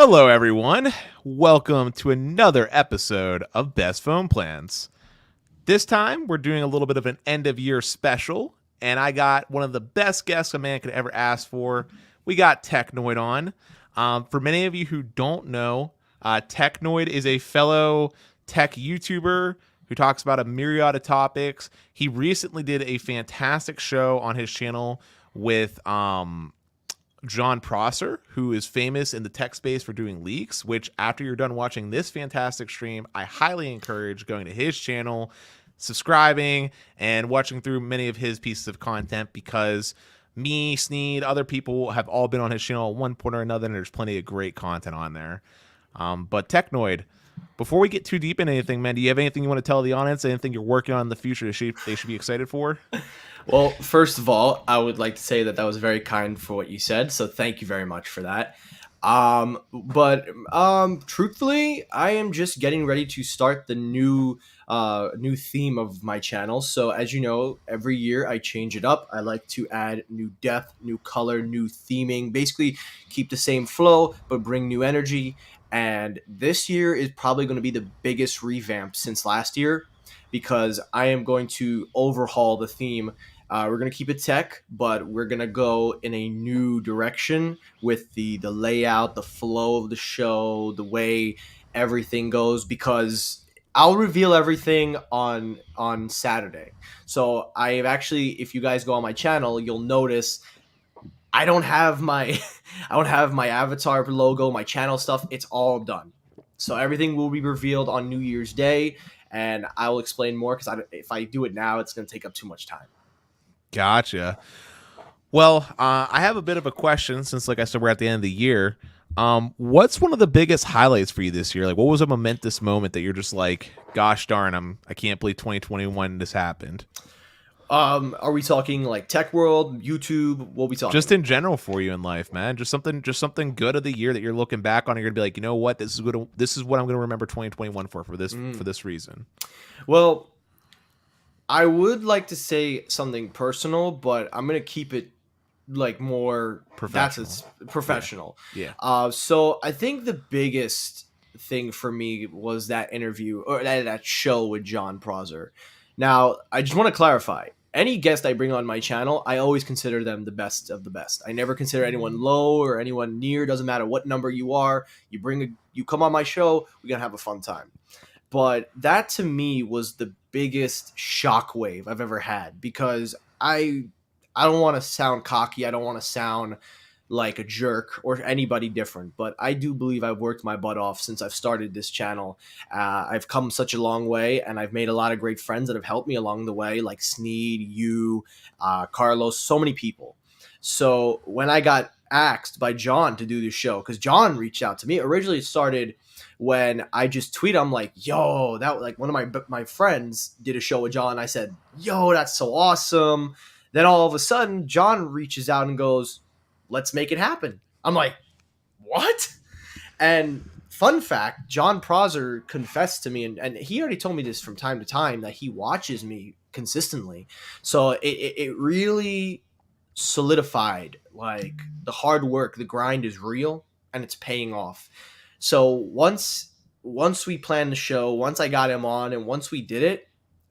Hello, everyone. Welcome to another episode of Best Phone Plans. This time, we're doing a little bit of an end of year special, and I got one of the best guests a man could ever ask for. We got Technoid on. For many of you who don't know, Technoid is a fellow tech YouTuber who talks about a myriad of topics. He recently did a fantastic show on his channel with John Prosser, who is famous in the tech space for doing leaks, which after you're done watching this fantastic stream, I highly encourage going to his channel, subscribing, and watching through many of his pieces of content because me, Sneed, other people have all been on his channel at one point or another, and there's plenty of great content on there. But Technoid, before we get too deep into anything, man, do you have anything you want to tell the audience? Anything you're working on in the future they should be excited for? Well, first of all, I would like to say that was very kind for what you said, so thank you very much for that. Truthfully, I am just getting ready to start the new theme of my channel. So as you know, every year I change it up. I like to add new depth, new color, new theming, basically keep the same flow but bring new energy. And this year is probably going to be the biggest revamp since last year because I am going to overhaul the theme. We're going to keep it tech, but we're going to go in a new direction with the layout, the flow of the show, the way everything goes, because I'll reveal everything on Saturday. So I have actually, if you guys go on my channel, you'll notice I don't have my avatar logo, my channel stuff. It's all done. So everything will be revealed on New Year's Day, and I will explain more because if I do it now, it's going to take up too much time. Gotcha. Well, I have a bit of a question since, like I said, we're at the end of the year. What's one of the biggest highlights for you this year? Like, what was a momentous moment that you're just like, gosh darn, I can't believe 2021 this happened? Are we talking like tech world, YouTube? What are we talking? Just in general for you in life, man. Just something good of the year that you're looking back on. And you're gonna be like, you know what? This is what I'm gonna remember 2021 for this reason. Well, I would like to say something personal, but I'm gonna keep it like more professional. That's professional. Yeah. So I think the biggest thing for me was that interview or that show with John Prosser. Now, I just want to clarify. Any guest I bring on my channel, I always consider them the best of the best. I never consider anyone low or anyone near. Doesn't matter what number you are. You come on my show, we're gonna have a fun time. But that to me was the biggest shockwave I've ever had because I don't want to sound cocky. I don't want to sound like a jerk or anybody different, but I do believe I've worked my butt off since I've started this channel. I've come such a long way, and I've made a lot of great friends that have helped me along the way, like Sneed, you, Carlos, so many people. So when I got asked by John to do this show, because John reached out to me, originally it started when I just tweeted, I'm like, yo, that like one of my friends did a show with John. I said, yo, that's so awesome. Then all of a sudden, John reaches out and goes, let's make it happen. I'm like, what? And fun fact, John Prosser confessed to me, and he already told me this from time to time, that he watches me consistently. So it really solidified, like, the hard work, the grind is real, and it's paying off. So once we planned the show, once I got him on, and once we did it,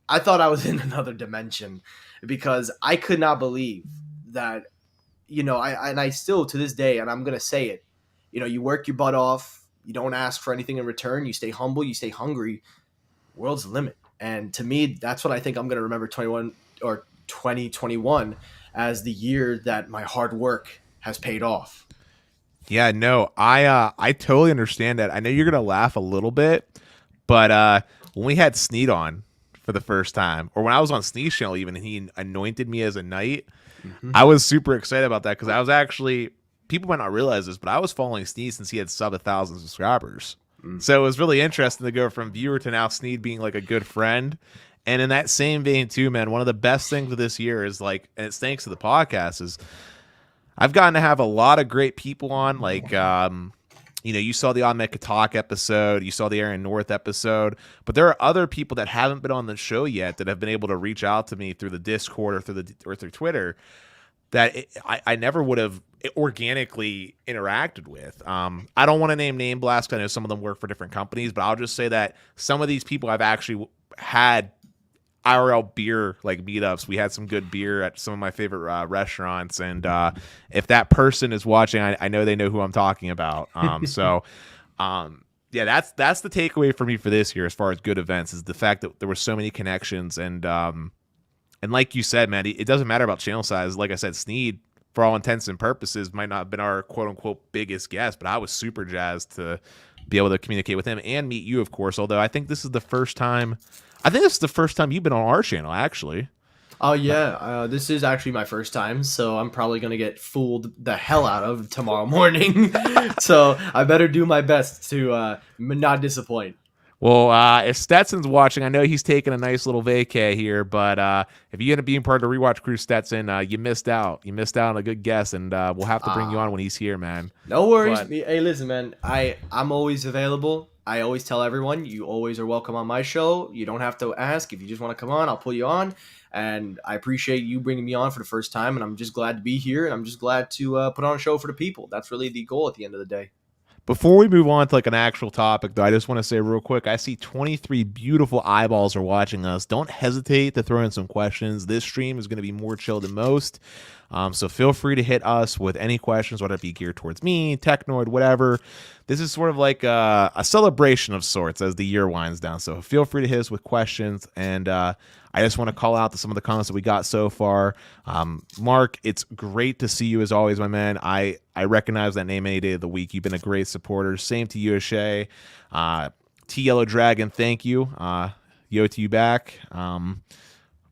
I thought I was in another dimension because I could not believe that, you know, I still to this day, and I'm going to say it, you know, you work your butt off, you don't ask for anything in return, you stay humble, you stay hungry, world's the limit. And to me, that's what I think I'm going to remember 2021 as the year that my hard work has paid off. Yeah, no, I totally understand that. I know you're gonna laugh a little bit, but when we had Sneed on for the first time, or when I was on Sneed's channel even, and he anointed me as a knight, I was super excited about that because I was actually, people might not realize this, but I was following Sneed since he had sub 1,000 subscribers. So it was really interesting to go from viewer to now Sneed being like a good friend. And in that same vein too, man, one of the best things of this year is like, and it's thanks to the podcast, is I've gotten to have a lot of great people on, like, you know, you saw the On Mecca Talk episode, you saw the Aaron North episode, but there are other people that haven't been on the show yet that have been able to reach out to me through the Discord or through Twitter. that I never would have organically interacted with. I don't want to name blasts 'cause I know some of them work for different companies, but I'll just say that some of these people I've actually had IRL beer like meetups. We had some good beer at some of my favorite restaurants, and if that person is watching, I know they know who I'm talking about. Yeah, that's the takeaway for me for this year as far as good events is the fact that there were so many connections and like you said, man, it doesn't matter about channel size. Like I said, Sneed, for all intents and purposes, might not have been our quote unquote biggest guest, but I was super jazzed to be able to communicate with him and meet you, of course. Although I think this is the first time. I think this is the first time you've been on our channel, actually. Oh yeah, this is actually my first time, so I'm probably gonna get fooled the hell out of tomorrow morning. So I better do my best to not disappoint. Well, if Stetson's watching, I know he's taking a nice little vacay here, but if you end up being part of the Rewatch Crew, Stetson, you missed out. You missed out on a good guest, and we'll have to bring you on when he's here, man. No worries. Hey, listen, man. I'm always available. I always tell everyone, you always are welcome on my show. You don't have to ask. If you just want to come on, I'll pull you on. And I appreciate you bringing me on for the first time, and I'm just glad to be here, and I'm just glad to put on a show for the people. That's really the goal at the end of the day. Before we move on to like an actual topic, though, I just want to say real quick, I see 23 beautiful eyeballs are watching us. Don't hesitate to throw in some questions. This stream is going to be more chill than most. So feel free to hit us with any questions, whether it be geared towards me, Technoid, whatever. This is sort of like a celebration of sorts as the year winds down. So feel free to hit us with questions. And I just want to call out to some of the comments that we got so far. Mark, it's great to see you as always, my man. I recognize that name any day of the week. You've been a great supporter. Same to you, Shay. T Yellow Dragon, thank you. Yo to you back.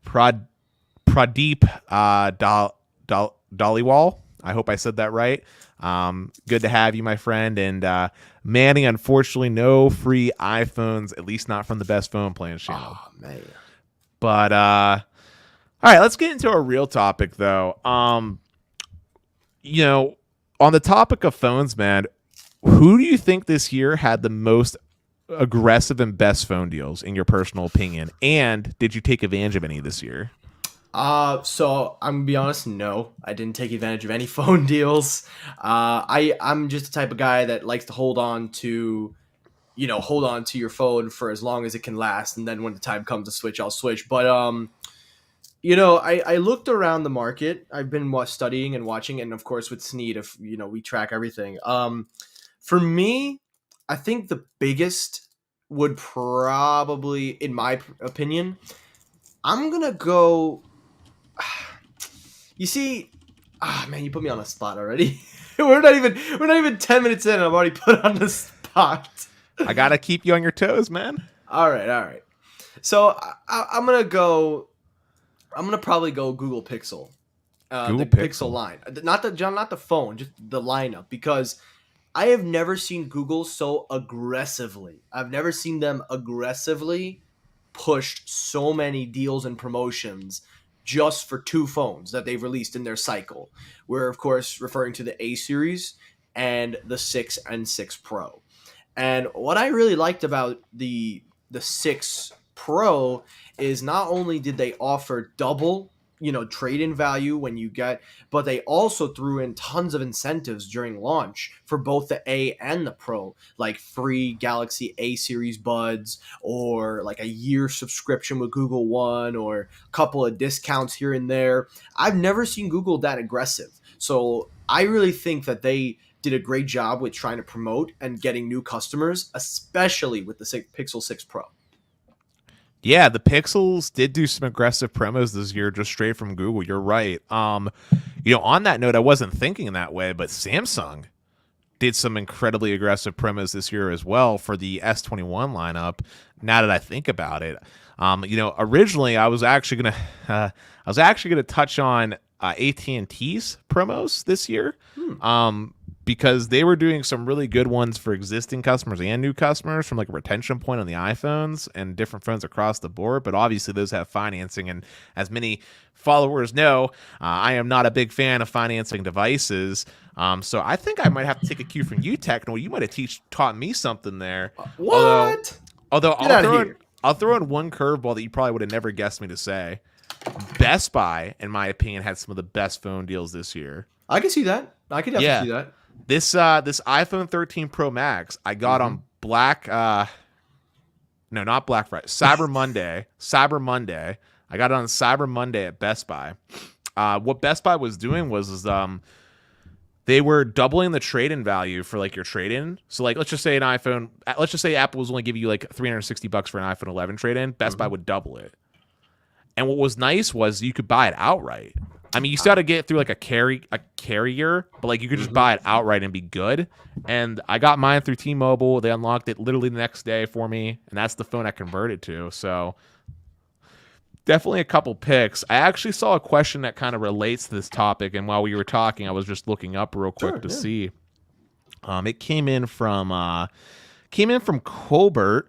Pradeep Dollywall. I hope I said that right. Good to have you, my friend. And Manny, unfortunately, no free iPhones, at least not from the Best Phone Plans channel. Oh, man. But all right, let's get into our real topic, though. You know, on the topic of phones, man, who do you think this year had the most aggressive and best phone deals, in your personal opinion? And did you take advantage of any this year? So I'm gonna be honest, no, I didn't take advantage of any phone deals. I'm just the type of guy that likes to hold on to your phone for as long as it can last, and then when the time comes to switch, I'll switch. But I looked around the market. I've been studying and watching, and of course with Sneed, if we track everything. For me, I think the biggest would probably, in my opinion, I'm gonna go. You see, man, you put me on the spot already. we're not even 10 minutes in, and I'm already put on the spot. I gotta keep you on your toes, man. All right. So I'm gonna probably go Google Pixel, the Pixel line, not the phone, just the lineup, because I have never seen Google so aggressively. I've never seen them aggressively pushed so many deals and promotions just for two phones that they've released in their cycle. We're, of course, referring to the A series and the 6 and 6 Pro. And what I really liked about the 6 Pro is not only did they offer double, trade-in value when you get, but they also threw in tons of incentives during launch for both the A and the Pro, like free Galaxy A series buds, or like a year subscription with Google One, or a couple of discounts here and there. I've never seen Google that aggressive. So I really think that they did a great job with trying to promote and getting new customers, especially with the Pixel 6 Pro. Yeah, the Pixels did do some aggressive promos this year, just straight from Google. You're right. On that note, I wasn't thinking that way, but Samsung did some incredibly aggressive promos this year as well for the S21 lineup. Now that I think about it, originally I was actually gonna touch on AT&T's promos this year. Because they were doing some really good ones for existing customers and new customers from like a retention point on the iPhones and different phones across the board. But obviously those have financing. And as many followers know, I am not a big fan of financing devices. So I think I might have to take a cue from you, Techno. You might have taught me something there. What? Although I'll throw in one curveball that you probably would have never guessed me to say. Best Buy, in my opinion, had some of the best phone deals this year. I can see that. I can definitely Yeah, see that. this iPhone 13 Pro Max I got Mm-hmm. on Black no, not Black Friday, Cyber Monday. Cyber Monday. I got it on Cyber Monday at Best Buy. What Best Buy was doing was they were doubling the trade-in value for like your trade-in. So like let's just say let's just say Apple was only giving you like $360 for an iPhone 11 trade-in. Best Buy Mm-hmm. would double it. And what was nice was you could buy it outright. I mean, you still had to get it through like a carrier, but like you could just Mm-hmm. buy it outright and be good. And I got mine through T-Mobile. They unlocked it literally the next day for me, and that's the phone I converted to. So definitely a couple picks. I actually saw a question that kind of relates to this topic, and while we were talking, I was just looking up real quick Sure. to Yeah. see. It came in from Colbert.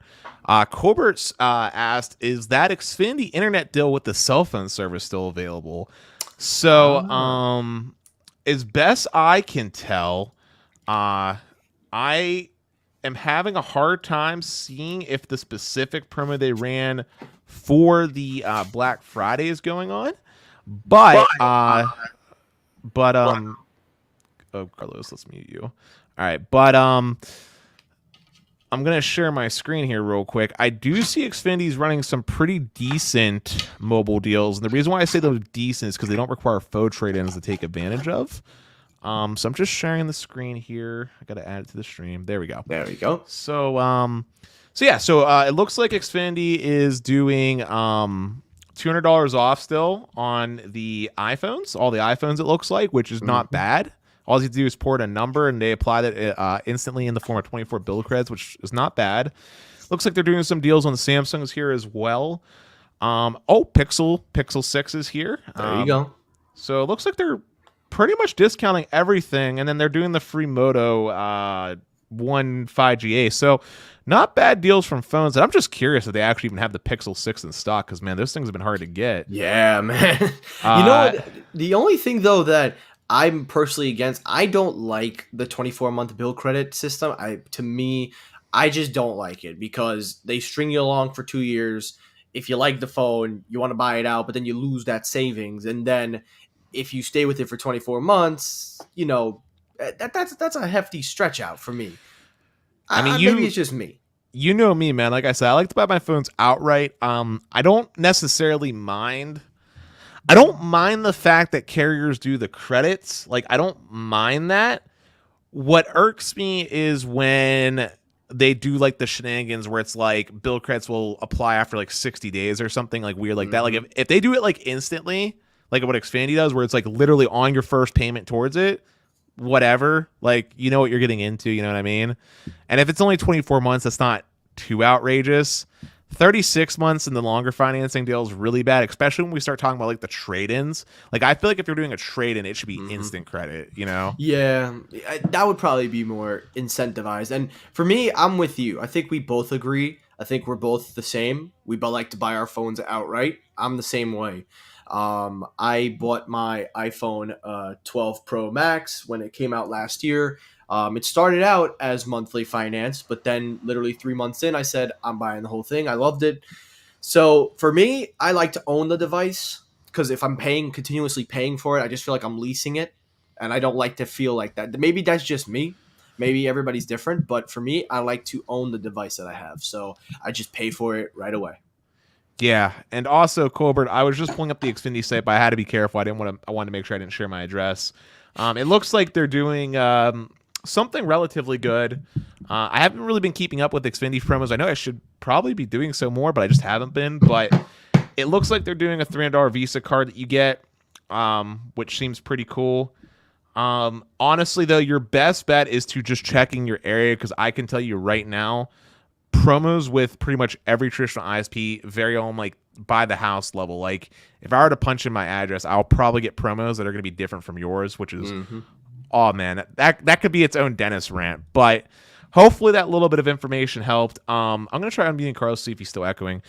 Colbert's asked, "Is that Xfinity internet deal with the cell phone service still available?" So, Ah. as best I can tell, I am having a hard time seeing if the specific promo they ran for the Black Friday is going on. But, oh, Carlos, let's mute you. All right, but I'm gonna share my screen here real quick. I do see Xfinity's running some pretty decent mobile deals, and the reason why I say they're decent is because they don't require faux trade-ins to take advantage of. So I'm just sharing the screen here. I gotta add it to the stream. There we go. There we go. So it looks like Xfinity is doing $200 off still on the iPhones, all the iPhones. It looks like, which is not bad. All you have to do is port a number, and they apply that instantly in the form of 24 bill credits, which is not bad. Looks like they're doing some deals on the Samsungs here as well. Pixel 6 is here. There you go. So it looks like they're pretty much discounting everything, and then they're doing the free Moto 1 5GA. So not bad deals from phones. And I'm just curious if they actually even have the Pixel 6 in stock, because, man, those things have been hard to get. Yeah, man. You know what? The only thing, though, that I'm personally against, I don't like the 24-month bill credit system. To me, I just don't like it because they string you along for 2 years. If you like the phone, you want to buy it out, but then you lose that savings. And then if you stay with it for 24 months, that's a hefty stretch out for me. I mean, Maybe it's just me. You know me, man. Like I said, I like to buy my phones outright. I don't necessarily mind. I don't mind the fact that carriers do the credits. Like, I don't mind that. What irks me is when they do like the shenanigans where it's like bill credits will apply after like 60 days or something like weird like that. Like if they do it like instantly, like what Xfinity does, where it's like literally on your first payment towards it, whatever, like you know what you're getting into, you know what I mean? And if it's only 24 months, that's not too outrageous. 36 months in the longer financing deal is really bad, especially when we start talking about like the trade-ins. Like I feel like if you're doing a trade-in, it should be instant credit, you know? Yeah, that would probably be more incentivized. And for me, I'm with you. I think we both agree. I think we're both the same. We both like to buy our phones outright. I'm the same way. I bought my iPhone 12 Pro Max when it came out last year. It started out as monthly finance, but then literally 3 months in, I said, I'm buying the whole thing. I loved it. So for me, I like to own the device because if I'm continuously paying for it, I just feel like I'm leasing it. And I don't like to feel like that. Maybe that's just me. Maybe everybody's different. But for me, I like to own the device that I have. So I just pay for it right away. Yeah, and also Colbert, I was just pulling up the Xfinity site, but I had to be careful. I wanted to make sure I didn't share my address. It looks like they're doing something relatively good. I haven't really been keeping up with Xfinity promos. I know I should probably be doing so more, but I just haven't been. But it looks like they're doing a $300 Visa card that you get, which seems pretty cool. Honestly, though, your best bet is to just checking your area, because I can tell you right now, promos with pretty much every traditional ISP vary on like by the house level. Like if I were to punch in my address, I'll probably get promos that are going to be different from yours, which is oh man, that could be its own dentist rant. But hopefully that little bit of information helped. I'm gonna try unmuting Carlos, see if he's still echoing.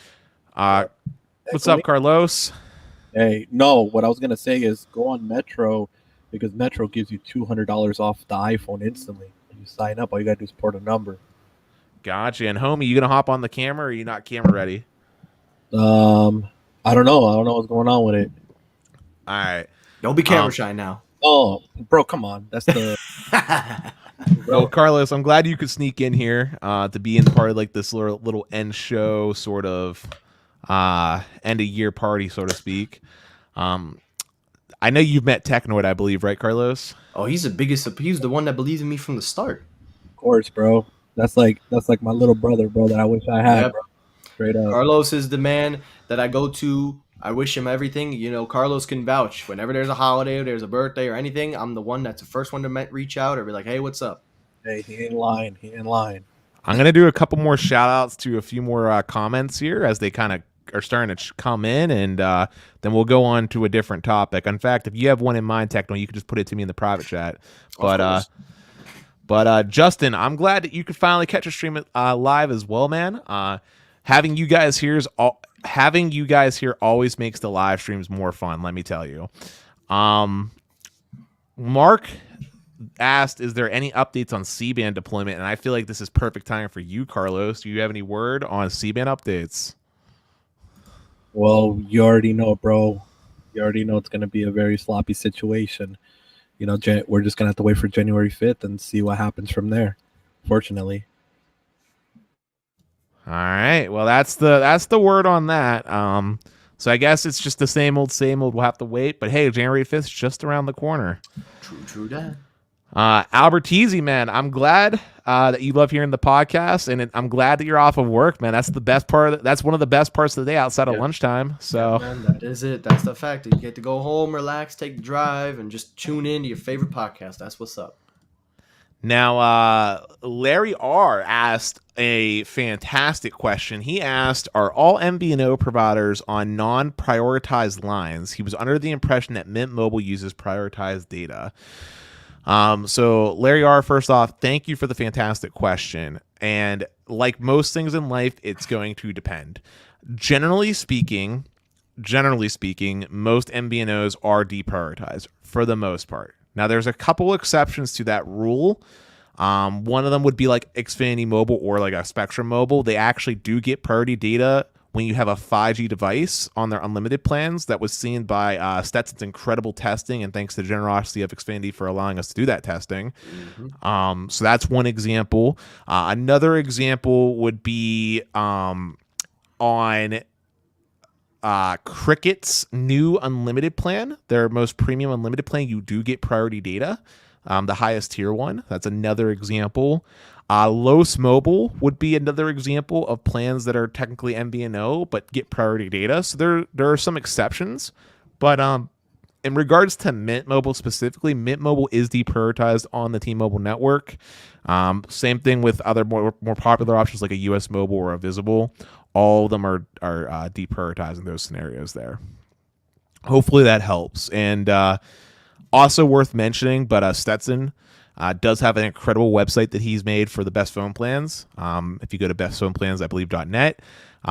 What's up, Carlos? Hey, no, what I was gonna say is go on Metro, because Metro gives you $200 off the iPhone instantly. When you sign up, all you gotta do is port a number. Gotcha. And homie, you gonna hop on the camera, or are you not camera ready? I I don't know. I don't know what's going on with it. All right. Don't be camera shy now. Oh, bro, come on. That's the Well, bro. Carlos, I'm glad you could sneak in here to be in part of like this little end show sort of end of year party, so to speak. Um, I know you've met Technoid, I believe, right, Carlos? Oh, he's the biggest. He's the one that believed in me from the start. Of course, bro. That's like my little brother, bro. That I wish I had, Yep. bro. Straight up. Carlos is the man that I go to. I wish him everything. You know, Carlos can vouch. Whenever there's a holiday, or there's a birthday, or anything, I'm the one that's the first one to reach out or be like, "Hey, what's up?" Hey, he ain't lying. He ain't lying. I'm gonna do a couple more shout outs to a few more comments here as they kind of are starting to come in, and then we'll go on to a different topic. In fact, if you have one in mind, Techno, you can just put it to me in the private chat. Of course. But Justin, I'm glad that you could finally catch a stream live as well, man. Having you guys here always makes the live streams more fun. Let me tell you. Mark asked, "Is there any updates on C-band deployment?" And I feel like this is perfect time for you, Carlos. Do you have any word on C-band updates? Well, you already know, bro. You already know it's gonna be a very sloppy situation. You know, we're just gonna have to wait for January 5th and see what happens from there. Fortunately. All right. Well, that's the word on that. So I guess it's just the same old, same old. We'll have to wait. But hey, January 5th is just around the corner. True that. Albertese, man, I'm glad that you love hearing the podcast, and I'm glad that you're off of work, man. That's the best part. That's one of the best parts of the day outside of lunchtime. So Yeah, man, that is it. That's the fact. You get to go home, relax, take the drive, and just tune in to your favorite podcast. That's what's up. now, Larry R asked a fantastic question. He asked, "Are all MVNO providers on non-prioritized lines?" He was under the impression that Mint Mobile uses prioritized data. So Larry R, first off, thank you for the fantastic question. And like most things in life, it's going to depend. Generally speaking, most MVNOs are deprioritized for the most part. Now, there's a couple exceptions to that rule. One of them would be like Xfinity Mobile or like a Spectrum Mobile. They actually do get priority data when you have a 5G device on their unlimited plans. That was seen by Stetson's incredible testing, and thanks to the generosity of Xfinity for allowing us to do that testing. So that's one example. Another example would be on Cricket's new unlimited plan, their most premium unlimited plan. You do get priority data, the highest tier one. That's another example. Los Mobile would be another example of plans that are technically MVNO but get priority data. So there are some exceptions, but in regards to Mint Mobile specifically, Mint Mobile is deprioritized on the T-Mobile network. Same thing with other more popular options like a US Mobile or a Visible. All of them are deprioritized in those scenarios there. Hopefully that helps. And also worth mentioning, but Stetson does have an incredible website that he's made for the best phone plans. If you go to bestphoneplans, I believe.net,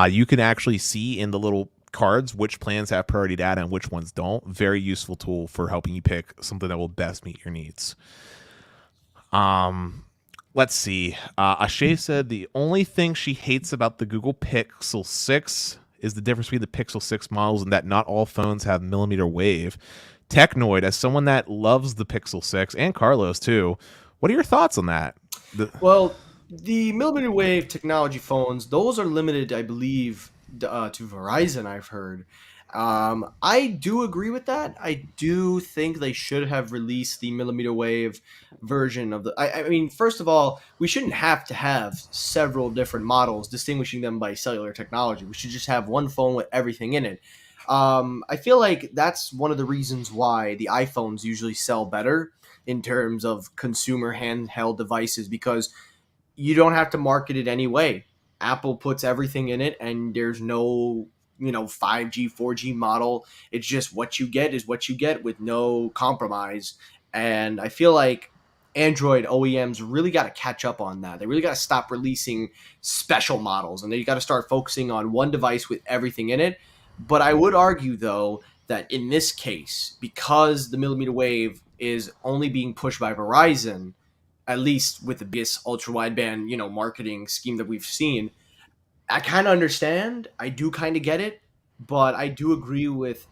you can actually see in the little cards which plans have priority data and which ones don't. Very useful tool for helping you pick something that will best meet your needs. Let's see. Ashay said the only thing she hates about the Google Pixel 6 is the difference between the Pixel 6 models and that not all phones have millimeter wave. Technoid, as someone that loves the Pixel 6 and Carlos too, what are your thoughts on that? Well, the millimeter wave technology phones, those are limited, I believe, to Verizon, I've heard. I do agree with that. I do think they should have released the millimeter wave version of the. I mean, first of all, we shouldn't have to have several different models distinguishing them by cellular technology. We should just have one phone with everything in it. I feel like that's one of the reasons why the iPhones usually sell better in terms of consumer handheld devices, because you don't have to market it anyway. Apple puts everything in it, and there's no 5G 4G model. It's just what you get is what you get with no compromise. And I feel like Android OEMs really got to catch up on that. They really got to stop releasing special models, and they got to start focusing on one device with everything in it. But I would argue, though, that in this case, because the millimeter wave is only being pushed by Verizon, at least with the biggest ultra wideband, marketing scheme that we've seen, I kind of understand. I do kind of get it. but I do agree with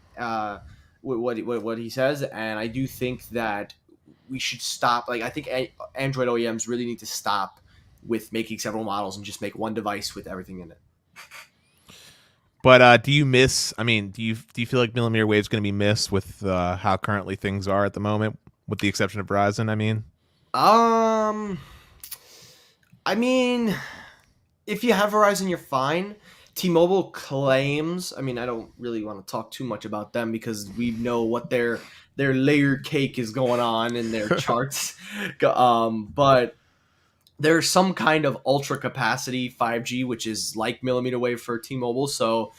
what he says, and I do think that we should stop. Like, I think Android OEMs really need to stop with making several models and just make one device with everything in it. But do you miss? I mean, do you feel like millimeter wave is going to be missed with how currently things are at the moment, with the exception of Verizon? I mean, Um, I mean, if you have Verizon, you're fine. T-Mobile claims. I mean, I don't really want to talk too much about them because we know what their layer cake is going on in their charts. But there's some kind of ultra capacity 5G, which is like millimeter wave for T-Mobile. So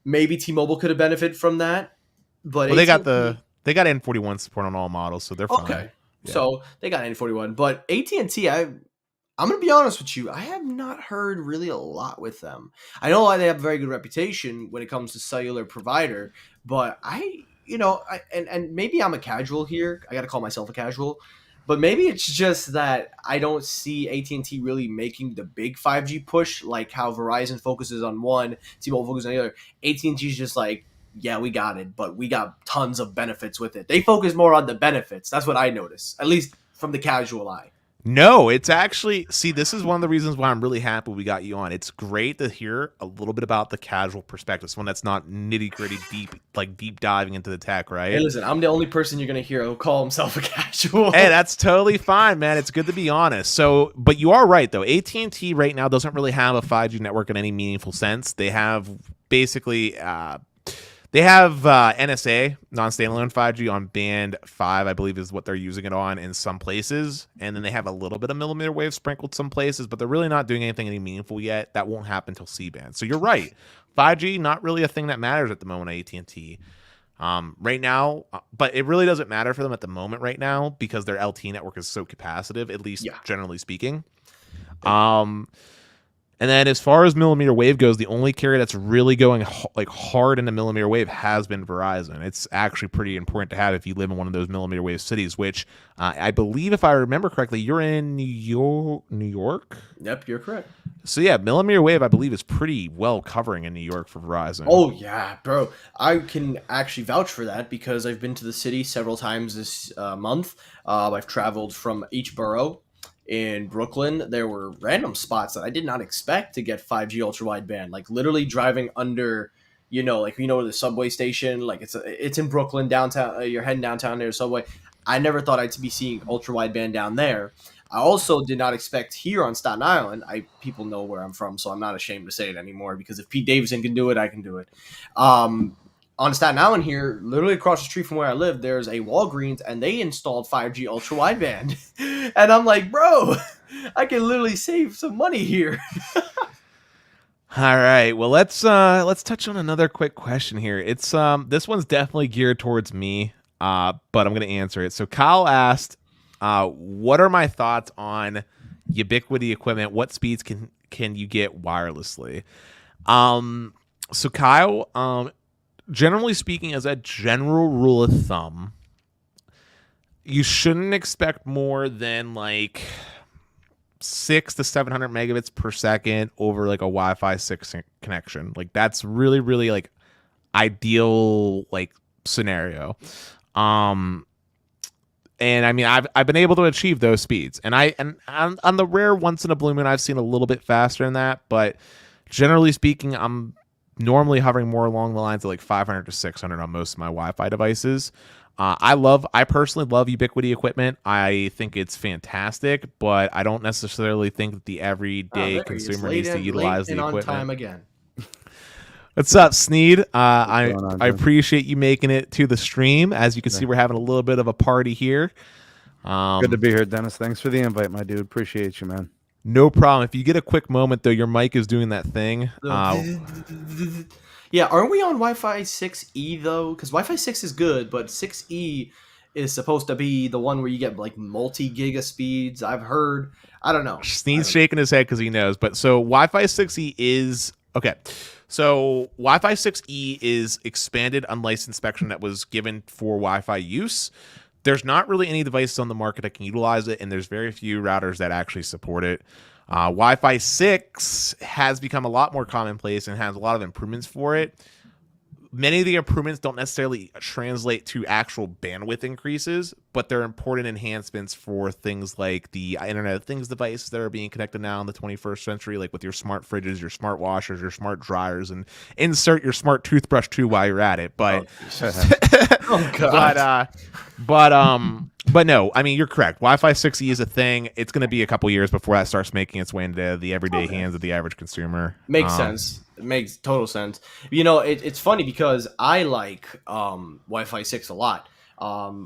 maybe T-Mobile could have benefited from that. But well, they got AT&T, N41 support on all models, so they're fine. okay, Yeah. so they got N41. But AT&T, I'm gonna be honest with you. I have not heard really a lot with them. I know why they have a very good reputation when it comes to cellular provider, but and maybe I'm a casual here. I got to call myself a casual, but maybe it's just that I don't see AT&T really making the big 5G push like how Verizon focuses on one, T-Mobile focuses on the other. AT&T is just like, yeah, we got it, but we got tons of benefits with it. They focus more on the benefits. That's what I notice, at least from the casual eye. No, it's actually, see, this is one of the reasons why I'm really happy we got you on. It's great to hear a little bit about the casual perspective, someone that's not nitty gritty deep diving into the tech, Hey, right? listen, I'm the only person you're gonna hear who call himself a casual. Hey, that's totally fine, man. It's good to be honest. So, but you are right though. AT&T right now doesn't really have a 5G network in any meaningful sense. They have basically NSA, non-standalone 5G on band 5, I believe is what they're using it on in some places. And then they have a little bit of millimeter wave sprinkled some places, but they're really not doing anything any meaningful yet. That won't happen until C-band. So you're right. 5G, not really a thing that matters at the moment at AT&T. Right now, but it really doesn't matter for them at the moment right now because their LTE network is so capacitive, at least Yeah. generally speaking. And then as far as millimeter wave goes, the only carrier that's really going like hard into millimeter wave has been Verizon. It's actually pretty important to have if you live in one of those millimeter wave cities, which I believe, if I remember correctly, you're in New York. Yep, you're correct. So yeah, millimeter wave, I believe, is pretty well covering in New York for Verizon. Oh yeah, bro. I can actually vouch for that because I've been to the city several times this month. I've traveled from each borough. In Brooklyn, there were random spots that I did not expect to get 5G ultra wideband. Like literally driving under, the subway station. Like it's in Brooklyn downtown. You're heading downtown near the subway. I never thought I'd be seeing ultra wideband down there. I also did not expect here on Staten Island. People know where I'm from, so I'm not ashamed to say it anymore. Because if Pete Davidson can do it, I can do it. On Staten Island here, literally across the street from where I live, there's a Walgreens, and they installed 5G ultra wideband, and I'm like, bro, I can literally save some money here. All right. Well, let's touch on another quick question here. It's this one's definitely geared towards me, but I'm gonna answer it. So Kyle asked, what are my thoughts on Ubiquiti equipment? What speeds can you get wirelessly? So Kyle, generally speaking, as a general rule of thumb, you shouldn't expect more than like 600 to 700 megabits per second over like a Wi-Fi 6 connection. Like that's really, really like ideal like scenario. And I mean, I've been able to achieve those speeds, and on the rare once in a blue moon, I've seen a little bit faster than that, but generally speaking, I'm normally hovering more along the lines of like 500 to 600 on most of my Wi-Fi devices. I personally love Ubiquiti equipment. I think it's fantastic, but I don't necessarily think that the everyday consumer needs to utilize the equipment. On time again. What's up, Sneed? I going on, I Jim? appreciate you making it to the stream. As you can see, we're having a little bit of a party here. Good to be here, Dennis. Thanks for the invite, my dude. Appreciate you, man. No problem. If you get a quick moment, though, your mic is doing that thing. Yeah, aren't we on Wi-Fi 6E though? Because Wi-Fi 6 is good, but 6E is supposed to be the one where you get like multi-giga speeds. I've heard. I don't know. Sneed's shaking his head because he knows. But so Wi-Fi 6E is okay. So Wi-Fi 6E is expanded unlicensed spectrum that was given for Wi-Fi use. There's not really any devices on the market that can utilize it, and there's very few routers that actually support it. Wi-Fi 6 has become a lot more commonplace and has a lot of improvements for it. many of the improvements don't necessarily translate to actual bandwidth increases, but they're important enhancements for things like the Internet of Things devices that are being connected now in the 21st century, like with your smart fridges, your smart washers, your smart dryers, and insert your smart toothbrush too while you're at it. But Oh god. but no, I mean, you're correct. Wi-Fi 6E is a thing. It's going to be a couple years before that starts making its way into the everyday hands of the average consumer. Makes sense. It makes total sense. You know, it's funny because I like Wi-Fi 6 a lot.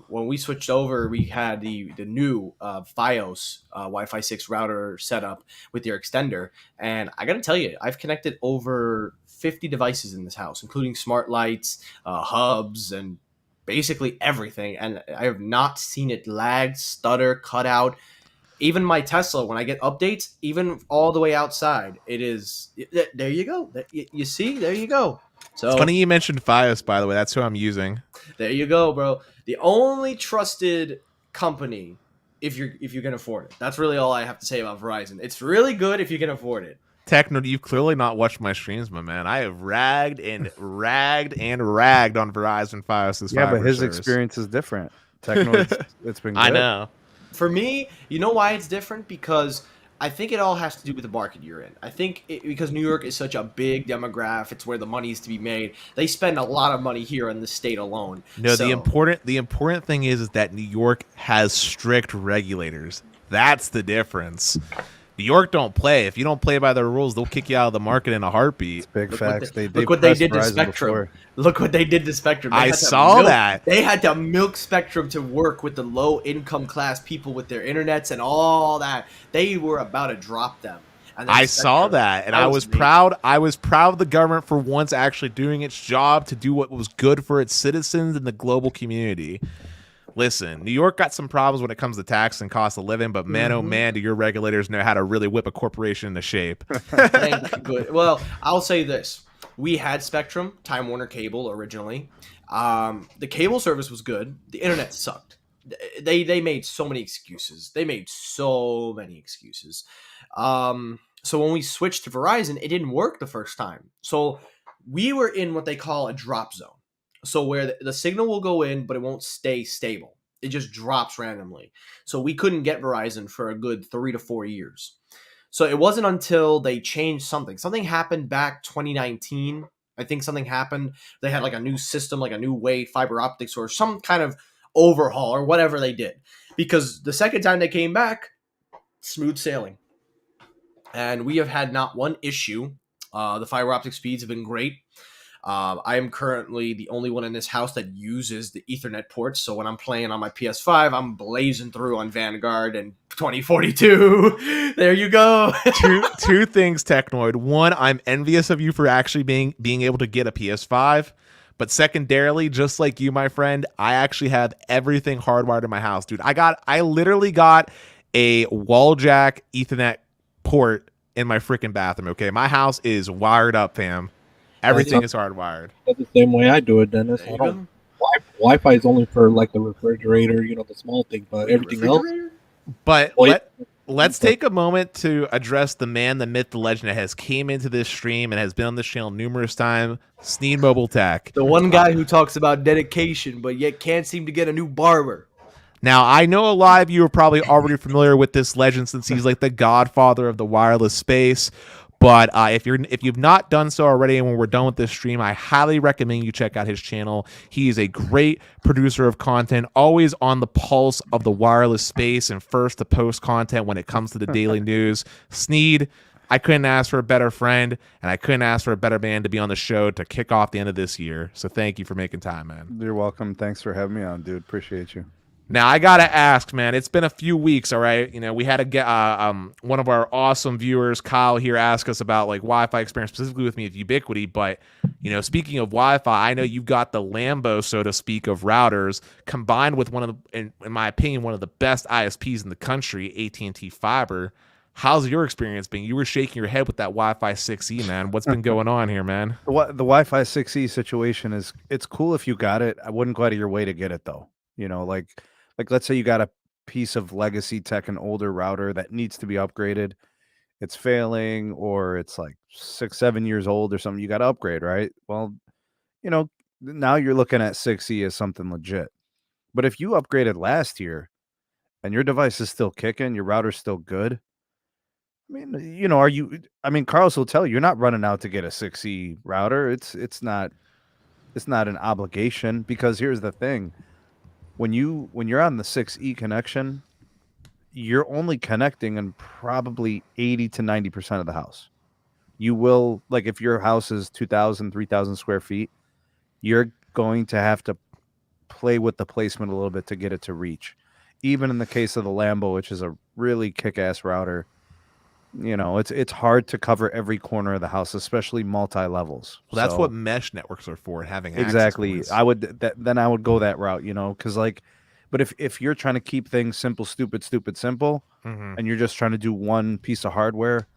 When we switched over, we had the new FiOS Wi-Fi 6 router setup with your extender, and I gotta tell you, I've connected over 50 devices in this house, including smart lights, hubs, and basically everything. And I have not seen it lag, stutter, cut out. Even my Tesla, when I get updates, even all the way outside, it is. There you go. You see, there you go. So It's funny you mentioned FiOS, by the way. That's who I'm using. there you go, bro. The only trusted company, if you can afford it. That's really all I have to say about Verizon. It's really good if you can afford it. Techno, you've clearly not watched my streams, my man. I have ragged and ragged and ragged on Verizon FiOS's Yeah, fiber but his service. experience is different. Technoid, it's been good. I know. For me, you know why it's different? Because I think it all has to do with the market you're in. I think because New York is such a big demographic, it's where the money is to be made. They spend a lot of money here in the state alone. No, So- the important thing is that New York has strict regulators. That's the difference. New York don't play. If you don't play by their rules, they'll kick you out of the market in a heartbeat. It's big Look what facts. they- They look what they pressed did to Verizon Spectrum. before. Look what they did to Spectrum. They I had to saw milk- that. They had to milk Spectrum to work with the low income class people with their internets and all that. They were about to drop them. And then I saw Spectrum- that, and I was amazing. proud. I was proud of the government for once actually doing its job to do what was good for its citizens and the global community. Listen, New York got some problems when it comes to tax and cost of living, but man, oh man, do your regulators know how to really whip a corporation into shape. Thank good. Well, I'll say this: we had Spectrum, Time Warner Cable originally. The cable service was good. The internet sucked. They made so many excuses. So when we switched to Verizon, it didn't work the first time. So we were in what they call a drop zone. So where the signal will go in, but it won't stay stable. It just drops randomly. So we couldn't get Verizon for a good 3 to 4 years. So it wasn't until they changed something. Something happened back 2019. I think something happened. They had like a new system, like a new way fiber optics or some kind of overhaul or whatever they did. Because the second time they came back, smooth sailing. And we have had not one issue. The fiber optic speeds have been great. I am currently the only one in this house that uses the Ethernet ports. So when I'm playing on my PS5, I'm blazing through on Vanguard and 2042. There you go. two things, Technoid. One, I'm envious of you for actually being able to get a PS5. But secondarily, just like you, my friend, I actually have everything hardwired in my house, dude. I literally got a wall jack Ethernet port in my freaking bathroom. Okay, my house is wired up, fam. Everything is hardwired. That's the same way I do it, Dennis. There you I don't. go. Wi-Fi is only for like the refrigerator, the small thing, but everything else. But Well, let's take a moment to address the man, the myth, the legend that has came into this stream and has been on this channel numerous times, SneedMobileTech. The one guy who talks about dedication, but yet can't seem to get a new barber. Now, I know a lot of you are probably already familiar with this legend since he's like the godfather of the wireless space. But if you've not done so already, and when we're done with this stream, I highly recommend you check out his channel. He is a great producer of content, always on the pulse of the wireless space and first to post content when it comes to the daily news. Sneed, I couldn't ask for a better friend, and I couldn't ask for a better man to be on the show to kick off the end of this year. So thank you for making time, man. You're welcome. Thanks for having me on, dude. Appreciate you. Now I gotta ask, man. It's been a few weeks, all right. We had to get one of our awesome viewers, Kyle, here, ask us about like Wi-Fi experience specifically with me with Ubiquity. But speaking of Wi-Fi, I know you've got the Lambo, so to speak, of routers, combined with one of the, in my opinion, one of the best ISPs in the country, AT&T Fiber. How's your experience been? You were shaking your head with that Wi-Fi 6E, man. What's been going on here, man? The Wi-Fi 6E situation it's cool if you got it. I wouldn't go out of your way to get it though. Like let's say you got a piece of legacy tech, an older router that needs to be upgraded. It's failing or it's like 6-7 years old or something. You got to upgrade, right? Well, now you're looking at 6E as something legit. But if you upgraded last year and your device is still kicking, your router's still good. I mean, are you? I mean, Carlos will tell you, you're not running out to get a 6E router. It's not an obligation, because here's the thing: when you're on the 6E connection, you're only connecting in probably 80 to 90% of the house. You will, like, if your house is 2,000, 3,000 square feet, you're going to have to play with the placement a little bit to get it to reach. Even in the case of the Lambo, which is a really kick-ass router, it's hard to cover every corner of the house, especially multi-levels. Well, that's So, what mesh networks are for, having access exactly. points. Then I would go that route, because but if you're trying to keep things simple, stupid, simple, Mhm. and you're just trying to do one piece of hardware,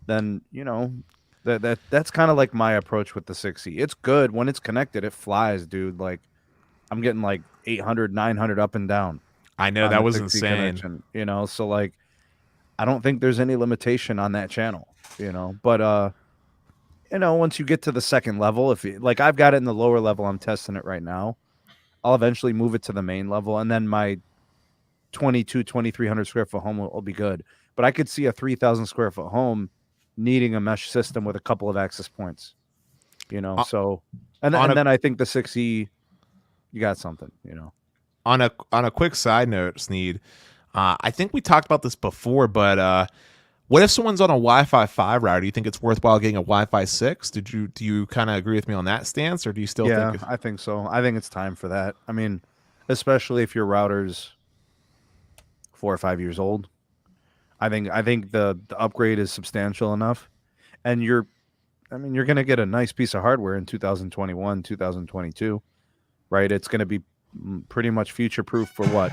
then that's kind of like my approach with the 6E. It's good when it's connected; it flies, dude. Like, I'm getting like 800, 900 up and down I know on that the was 6E insane. connection. So like, I don't think there's any limitation on that channel. But once you get to the second level, like, I've got it in the lower level, I'm testing it right now. I'll eventually move it to the main level, and then my 2,300 square foot home will be good. But I could see a 3,000 square foot home needing a mesh system with a couple of access points. So and on a- then I think the 6E, you got something. On a quick side note, Sneed, I think we talked about this before, but what if someone's on a Wi-Fi 5 router? Do you think it's worthwhile getting a Wi-Fi 6? Do you kind of agree with me on that stance, or do you still Yeah, think? I think so. I think it's time for that. I mean, especially if your router's 4 or 5 years old. I think the upgrade is substantial enough, and you're going to get a nice piece of hardware in 2021, 2022, right? It's going to be pretty much future proof for what,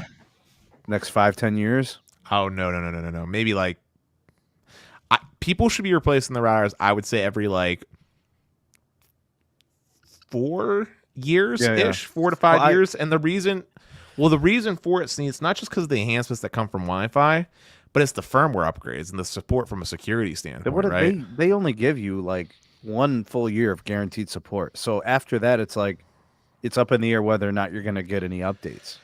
next 5-10 years. Oh no! Maybe like people should be replacing the routers. I would say every like 4 years ish, 4 to 5 Well, years. And the reason for it, Sneed, it's not just because of the enhancements that come from Wi-Fi, but it's the firmware upgrades and the support from a security standpoint, right? They only give you like 1 full year of guaranteed support. So after that, it's like it's up in the air whether or not you're going to get any updates.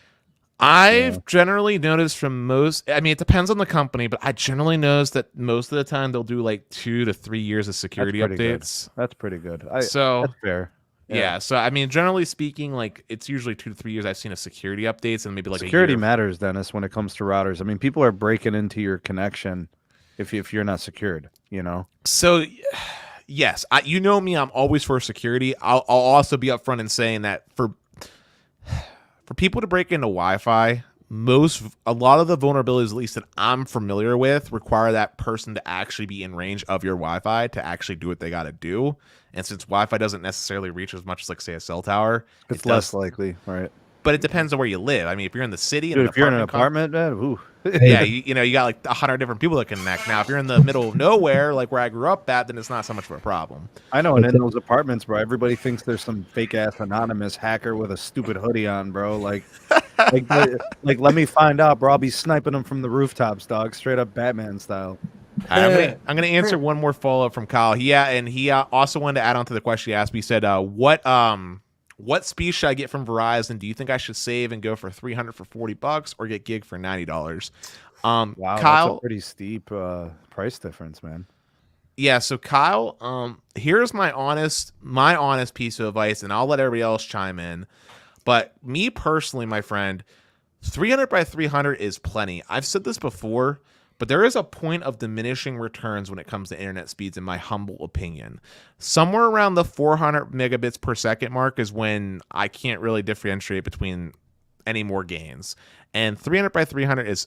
I've generally noticed from most, I mean, it depends on the company, but I generally notice that most of the time they'll do like 2 to 3 years of security updates. That's pretty good. That's fair. Yeah. So, I mean, generally speaking, like it's usually 2 to 3 years I've seen a security updates, and maybe like Security a year. matters, Dennis, when it comes to routers. I mean, people are breaking into your connection if you're not secured, So, yes, you know me, I'm always for security. I'll also be upfront in saying that for people to break into Wi-Fi, a lot of the vulnerabilities, at least that I'm familiar with, require that person to actually be in range of your Wi-Fi to actually do what they got to do. And since Wi-Fi doesn't necessarily reach as much as, like, say, a cell tower, it's less likely, right? But it depends on where you live. I mean, if you're in the city, Dude, if you're in an apartment, man, ooh. Yeah, you got like 100 different people that can connect. Now, if you're in the middle of nowhere, like where I grew up at, then it's not so much of a problem. I know, and in those apartments, bro, everybody thinks there's some fake ass anonymous hacker with a stupid hoodie on, bro. Like, let me find out, bro. I'll be sniping them from the rooftops, dog, straight up Batman style. I'm gonna answer one more follow up from Kyle. He also wanted to add on to the question he asked me. He said, what speed should I get from Verizon? Do you think I should save and go for $300 for $40 or get gig for $90? Wow, Kyle, that's a pretty steep price difference, man. Yeah, so Kyle, here's my honest piece of advice, and I'll let everybody else chime in. But me personally, my friend, 300 by 300 is plenty. I've said this before, but there is a point of diminishing returns when it comes to internet speeds, in my humble opinion. Somewhere around the 400 megabits per second mark is when I can't really differentiate between any more gains. And 300 by 300 is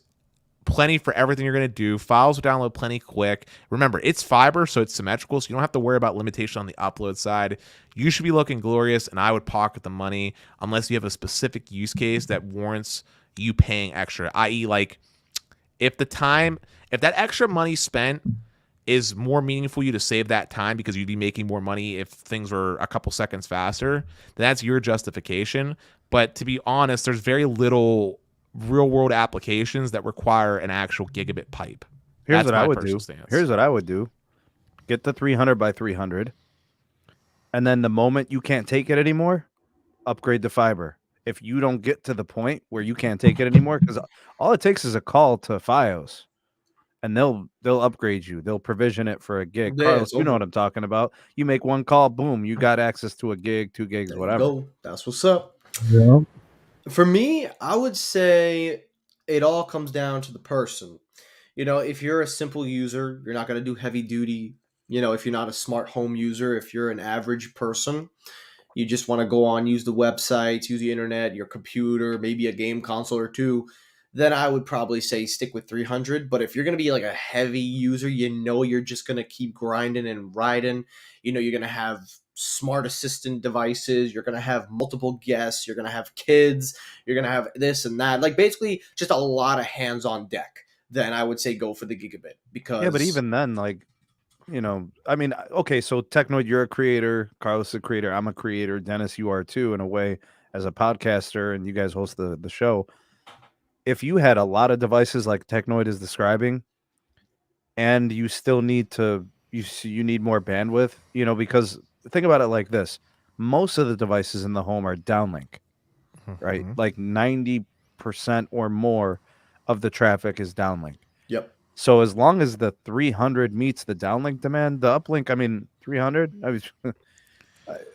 plenty for everything you're going to do. Files will download plenty quick. Remember, it's fiber, so it's symmetrical, so you don't have to worry about limitation on the upload side. You should be looking glorious, and I would pocket the money unless you have a specific use case that warrants you paying extra, i.e. like if that extra money spent is more meaningful you to save that time because you'd be making more money if things were a couple seconds faster, then that's your justification. But to be honest, there's very little real world applications that require an actual gigabit pipe. Here's what I would do. Get the 300 by 300. And then the moment you can't take it anymore, upgrade to fiber. If you don't get to the point where you can't take it anymore, because all it takes is a call to FiOS, and they'll upgrade you. They'll provision it for a gig. Yeah, Carlos, it's you know over. what I'm talking about. You make one call, boom, you got access to a gig, 2 gigs, There you whatever. go. That's what's up. Yeah. For me, I would say it all comes down to the person. If you're a simple user, you're not going to do heavy duty. If you're not a smart home user, if you're an average person, you just want to go on, use the websites, use the internet, your computer, maybe a game console or two, then I would probably say stick with 300. But if you're going to be like a heavy user, you're just going to keep grinding and riding. You're going to have smart assistant devices, you're going to have multiple guests, you're going to have kids, you're going to have this and that. Like basically just a lot of hands on deck. Then I would say go for the gigabit because Yeah, but even then, like, I mean, okay, so Technoid, you're a creator, Carlos is a creator, I'm a creator, Dennis, you are too, in a way, as a podcaster, and you guys host the show. If you had a lot of devices like Technoid is describing, and you still need to, you need more bandwidth, because think about it like this: most of the devices in the home are downlink, right? Mhm. Like 90% or more of the traffic is downlink. yep. So as long as the 300 meets the downlink demand, the uplink, I mean 300,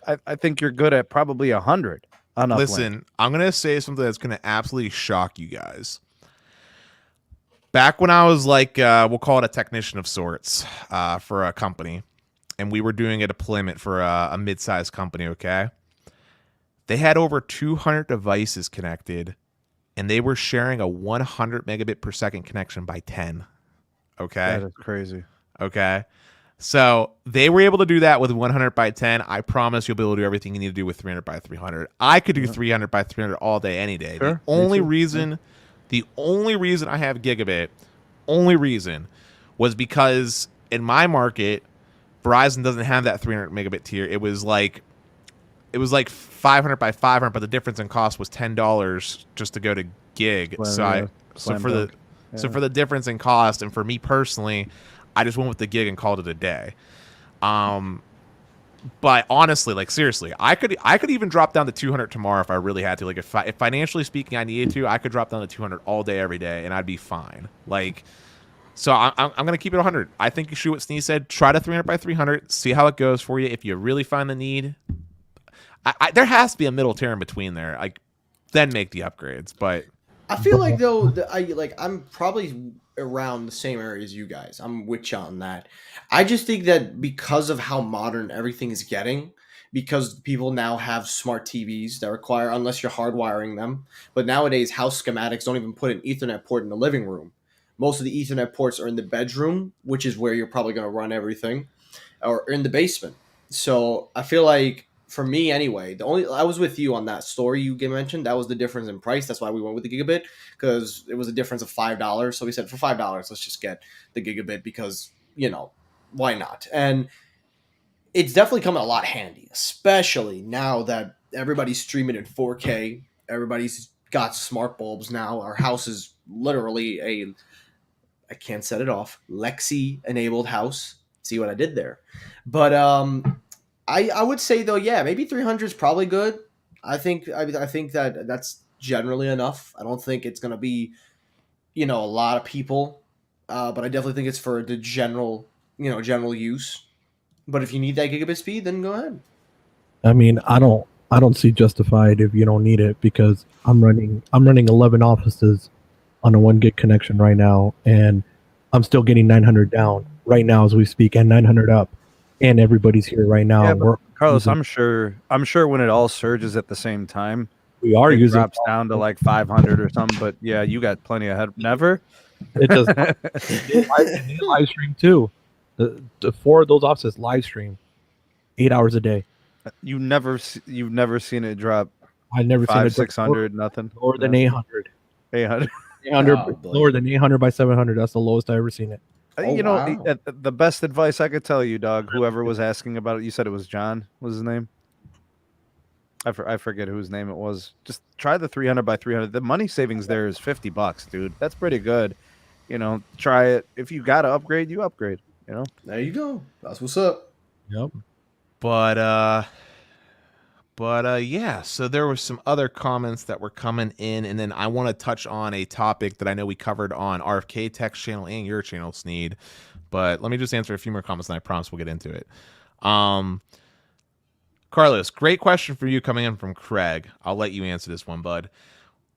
I think you're good at probably 100 on uplink. Listen, I'm gonna say something that's gonna absolutely shock you guys. Back when I was like, we'll call it a technician of sorts, for a company, and we were doing a deployment for a mid-sized company. Okay, they had over 200 devices connected, and they were sharing a 100 megabit per second connection by 10. Okay, That is crazy. okay. So they were able to do that with 100 by 10. I promise you'll be able to do everything you need to do with 300 by 300. I could do Yeah. 300 by 300 all day, any day. Sure, The me only too. reason, the only reason I have gigabit, only reason was because in my market, Verizon doesn't have that 300 megabit tier. It was like 500 by 500, but the difference in cost was $10 just to go to gig. Well, So yeah, so slam for dunk. so Yeah. for the difference in cost, and for me personally, I just went with the gig and called it a day. But honestly, like seriously, I could even drop down to 200 tomorrow if I really had to. Like if financially speaking I needed to, I could drop down to 200 all day every day and I'd be fine. Like, so I'm gonna keep it 100. I think you shoot what Sneeze said. Try to 300 by 300. See how it goes for you. If you really find the need, there has to be a middle tier in between there. Like, then make the upgrades. But I feel like though that I'm probably around the same area as you guys. I'm with you on that. I just think that because of how modern everything is getting, because people now have smart TVs that require, unless you're hardwiring them, but nowadays house schematics don't even put an Ethernet port in the living room. Most of the Ethernet ports are in the bedroom, which is where you're probably going to run everything, or in the basement. So I feel like for me anyway, I was with you on that story you mentioned. That was the difference in price. That's why we went with the gigabit, because it was a difference of $5. So we said for $5, let's just get the gigabit because why not? And it's definitely coming a lot handy, especially now that everybody's streaming in 4K. Everybody's got smart bulbs now. Our house is literally I can't set it off, Lexi enabled house. See what I did there? But I would say though, yeah, maybe 300 is probably good. I think that that's generally enough. I don't think it's gonna be a lot of people, but I definitely think it's for the general use. But if you need that gigabit speed, then go ahead. I mean, I don't see justified if you don't need it because I'm running 11 offices on a 1 gig connection right now, and I'm still getting 900 down right now as we speak, and 900 up, and everybody's here right now. Yeah, and but Carlos, using- I'm sure when it all surges at the same time, we are it using drops down to like 500 or something. But yeah, you got plenty of head. Never. it does they live stream too. The 4 of those offices live stream 8 hours a day. You've never seen it drop I've never seen 500, it 600, nothing. lower than No. 800. 800. 800 Oh, boy. lower than 800 by 700. That's the lowest I ever seen it. Oh, wow. The best advice I could tell you, dog. Whoever was asking about it, you said it was John. Was his name? I forget whose name it was. Just try the 300 by 300. The money savings there is $50, dude. That's pretty good. Try it. If you got to upgrade, you upgrade. There you go. That's what's up. Yep. But yeah, so there were some other comments that were coming in, and then I want to touch on a topic that I know we covered on RFK Tech's channel and your channel, Sneed. But let me just answer a few more comments, and I promise we'll get into it. Um, Carlos, great question for you coming in from Craig. I'll let you answer this one, bud.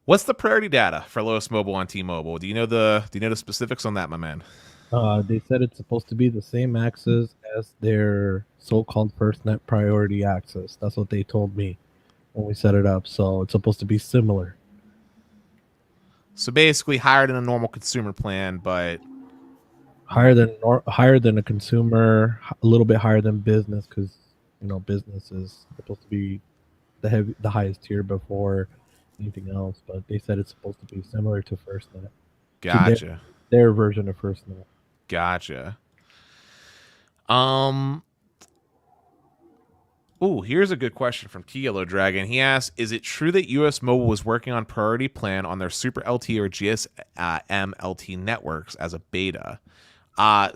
What's the priority data for lowest mobile on T-Mobile? Do you know the specifics on that, my man? They said it's supposed to be the same access as their so-called FirstNet priority access. That's what they told me when we set it up. So it's supposed to be similar. So basically, higher than a normal consumer plan, but Higher than a consumer, a little bit higher than business, because business is supposed to be the highest tier before anything else. But they said it's supposed to be similar to FirstNet, to gotcha, their version of FirstNet. gotcha. Oh, here's a good question from T Yellow Dragon. He asks, "Is it true that US Mobile was working on priority plan on their Super LTE or GSM LTE networks as a beta?"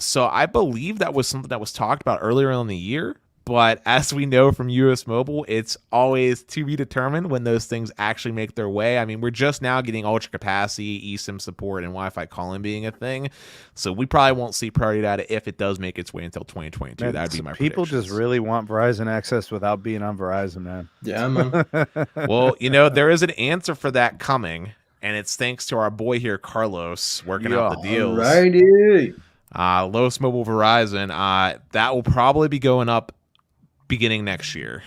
So I believe that was something that was talked about earlier in the year. But as we know from US Mobile, it's always to be determined when those things actually make their way. I mean, we're just now getting ultra capacity, eSIM support, and Wi-Fi calling being a thing. So we probably won't see priority data if it does make its way until 2022. Man, That'd be my people just predictions. really want Verizon access without being on Verizon, man. Yeah, man. Well, there is an answer for that coming, and it's thanks to our boy here, Carlos, working out the deals. Alrighty. Lowest mobile Verizon, that will probably be going up beginning next year.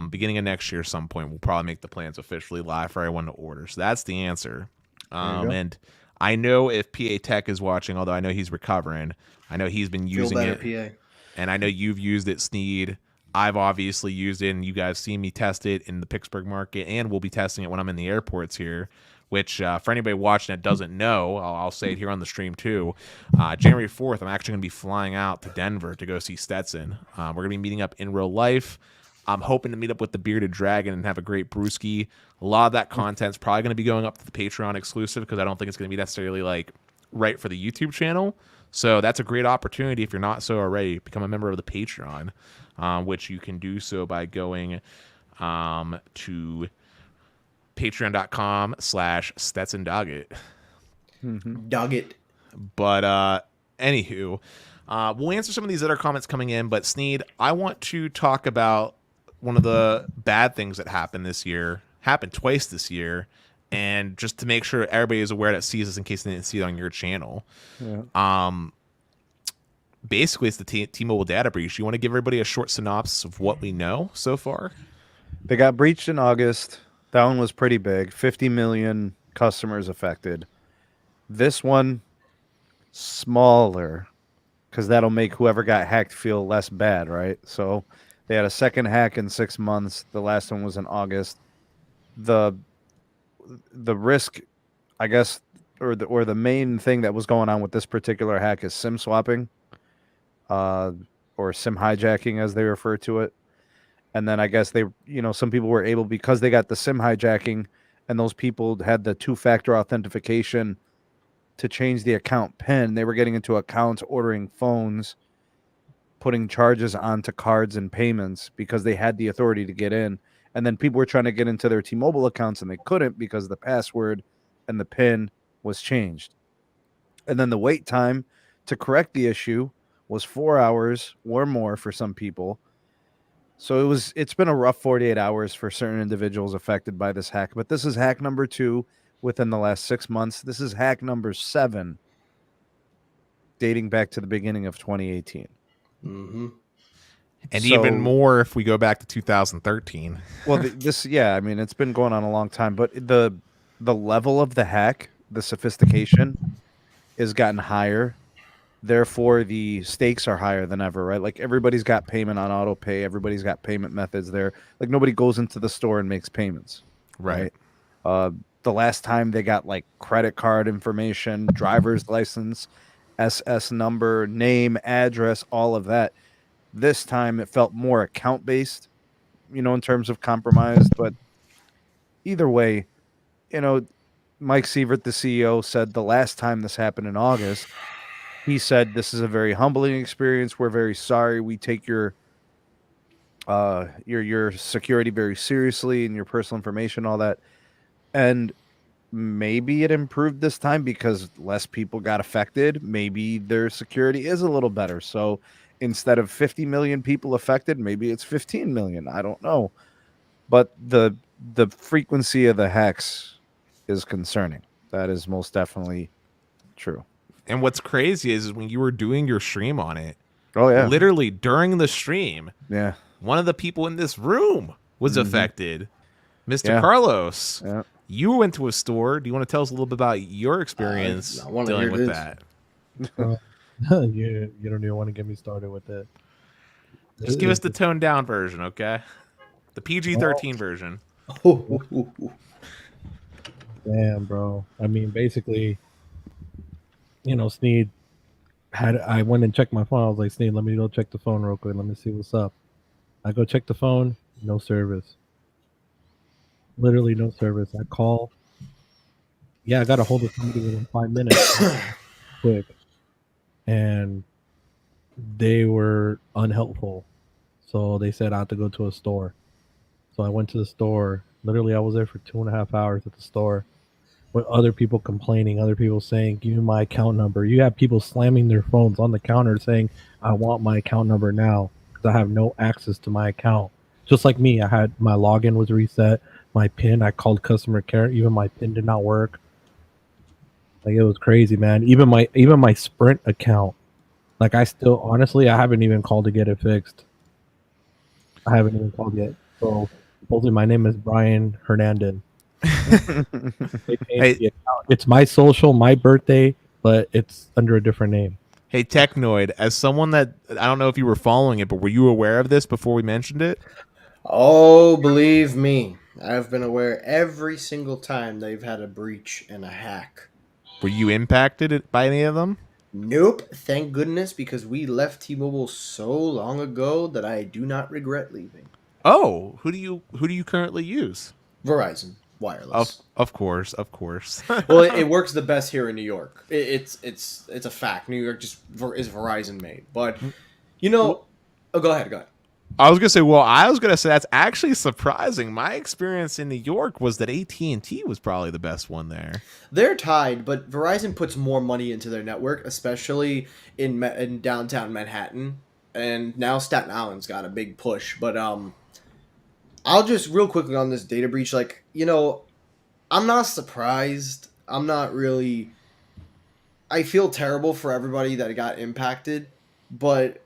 Beginning of next year, some point, we'll probably make the plans officially live for everyone to order. So that's the answer. And I know if PA Tech is watching, although I know he's recovering, I know he's been using Feel it. better, PA. And I know you've used it, Sneed. I've obviously used it, and you guys see me test it in the Pittsburgh market, and we'll be testing it when I'm in the airports here. Which, for anybody watching that doesn't know, I'll say it here on the stream too. January 4th, I'm actually going to be flying out to Denver to go see Stetson. We're going to be meeting up in real life. I'm hoping to meet up with the Bearded Dragon and have a great brewski. A lot of that content's probably going to be going up to the Patreon exclusive because I don't think it's going to be necessarily right for the YouTube channel. So that's a great opportunity if you're not so already. Become a member of the Patreon, which you can do so by going to patreon.com/StetsonDoggett. Dog it. But anywho, we'll answer some of these other comments coming in. But Sneed, I want to talk about one of the bad things that happened twice this year, and just to make sure everybody is aware that sees this in case they didn't see it on your channel. Yeah. Basically, it's the T-Mobile data breach. You want to give everybody a short synopsis of what we know so far? They got breached in August. That one was pretty big. 50 million customers affected. This one, smaller, because that'll make whoever got hacked feel less bad, right? So they had a second hack in 6 months. The last one was in August. The risk, I guess, or the main thing that was going on with this particular hack is SIM swapping, or SIM hijacking, as they refer to it. And then I guess some people were able, because they got the SIM hijacking and those people had the two-factor authentication to change the account PIN. They were getting into accounts, ordering phones, putting charges onto cards and payments because they had the authority to get in. And then people were trying to get into their T-Mobile accounts and they couldn't because the password and the PIN was changed. And then the wait time to correct the issue was 4 hours or more for some people. So it's been a rough 48 hours for certain individuals affected by this hack. But this is hack number 2 within the last 6 months. This is hack number 7, dating back to the beginning of 2018. Mm-hmm. And even more if we go back to 2013. Well, it's been going on a long time. But the level of the hack, the sophistication, has gotten higher. Therefore, the stakes are higher than ever, right? Like, everybody's got payment on auto pay. Everybody's got payment methods there. Like, nobody goes into the store and makes payments. Right. The last time they got, credit card information, driver's license, SS number, name, address, all of that. This time it felt more account-based, in terms of compromised. But either way, Mike Sievert, the CEO, said the last time this happened in August, he said, "This is a very humbling experience. We're very sorry. We take your your security very seriously and your personal information, all that. And maybe it improved this time because less people got affected. Maybe their security is a little better. So instead of 50 million people affected, maybe it's 15 million. I don't know. But the frequency of the hacks is concerning. That is most definitely true. And what's crazy is when you were doing your stream on it, Oh yeah. literally during the stream, Yeah. one of the people in this room was Mhm. affected. Mr. Yeah. Carlos, Yeah. you went to a store. Do you want to tell us a little bit about your experience I wanna dealing hear with this. that? You don't even want to get me started with it. Just give us the toned down version, okay? The PG-13 version. Damn, bro. I mean, basically, Sneed I went and checked my phone. I was like, Sneed, let me go check the phone real quick. Let me see what's up. I go check the phone, no service. Literally no service. I call. Yeah, I got a hold of somebody within 5 minutes, quick, and they were unhelpful. So they said I had to go to a store. So I went to the store. Literally, I was there for 2.5 hours at the store with other people complaining, other people saying, "Give me my account number." You have people slamming their phones on the counter saying, "I want my account number now," because I have no access to my account. Just like me, I had my login was reset, my PIN. I called customer care, even my PIN did not work. Like it was crazy, man. Even my Sprint account, like I still honestly, I haven't even called to get it fixed. I haven't even called yet. So supposedly my name is Brian Hernandez. They changed Hey, the account. It's my social, my birthday, but it's under a different name. hey, Technoid, as someone that I don't know if you were following it, but were you aware of this before we mentioned it? Oh, believe me, I've been aware every single time they've had a breach and a hack. Were you impacted by any of them? Nope, thank goodness, because we left T-Mobile so long ago that I do not regret leaving. Oh, who do you currently use? Verizon Of wireless. of course, of course. Well, it works the best here in New York. It's a fact. New York is Verizon made, but oh, go ahead. I was gonna say, well, I was gonna say that's actually surprising. My experience in New York was that AT&T was probably the best one there. They're tied, but Verizon puts more money into their network, especially in downtown Manhattan, and now Staten Island's got a big push. But I'll just real quickly on this data breach, I'm not surprised. I'm not really. I feel terrible for everybody that got impacted, but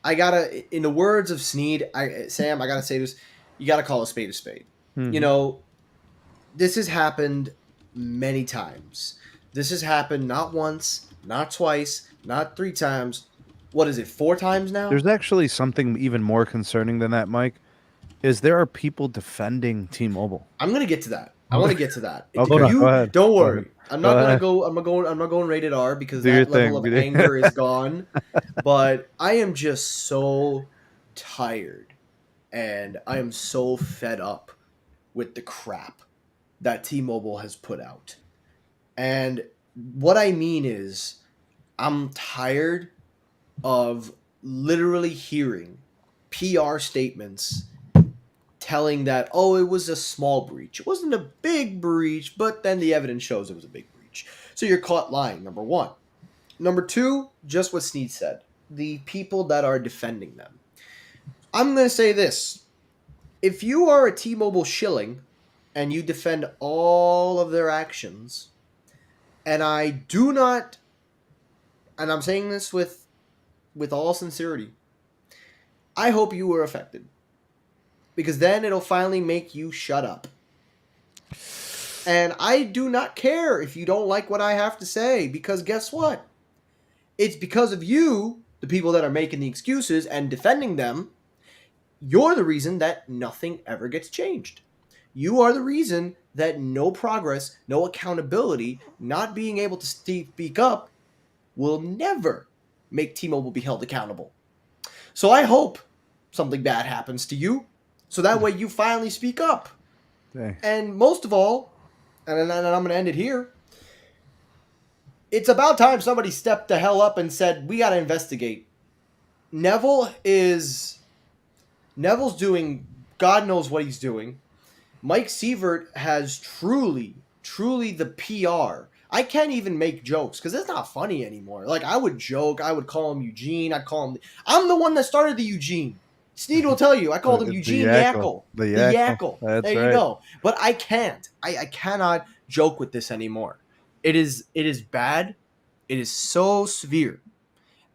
I gotta. In the words of Sneed, Sam, I gotta say this: you gotta call a spade a spade. Mhm. This has happened many times. This has happened not once, not twice, not 3 times. What is it? 4 times now? There's actually something even more concerning than that, Mike. Is there are people defending T-Mobile? I'm gonna get to that. I want to get to that. Okay, go ahead. Don't Go worry. ahead. I'm Go not gonna ahead. go. I'm not going rated R because Do your that level thing. of anger is gone. But I am just so tired, and I am so fed up with the crap that T-Mobile has put out. And what I mean is, I'm tired of literally hearing PR statements telling that, oh, it was a small breach. It wasn't a big breach, but then the evidence shows it was a big breach. So you're caught lying, number one. Number two, just what Sneed said. The people that are defending them. I'm going to say this. If you are a T-Mobile shilling and you defend all of their actions, and I do not, and I'm saying this with all sincerity, I hope you were affected. Because then it'll finally make you shut up. And I do not care if you don't like what I have to say, because guess what? It's because of you, the people that are making the excuses and defending them, you're the reason that nothing ever gets changed. You are the reason that no progress, no accountability, not being able to speak up will never make T-Mobile be held accountable. So I hope something bad happens to you, so that way you finally speak up. Thanks. And most of all, and I'm going to end it here, it's about time somebody stepped the hell up and said, we got to investigate. Neville's doing God knows what he's doing. Mike Sievert has truly the PR. I can't even make jokes because it's not funny anymore. Like, I would joke, I would call him Eugene, I'd call him. I'm the one that started the Eugene. Sneed will tell you, I called him The Eugene Yackle. Yackle. The The Yackle. Yackle. That's There you right. go. But I can't. I cannot joke with this anymore. It is bad. It is so severe.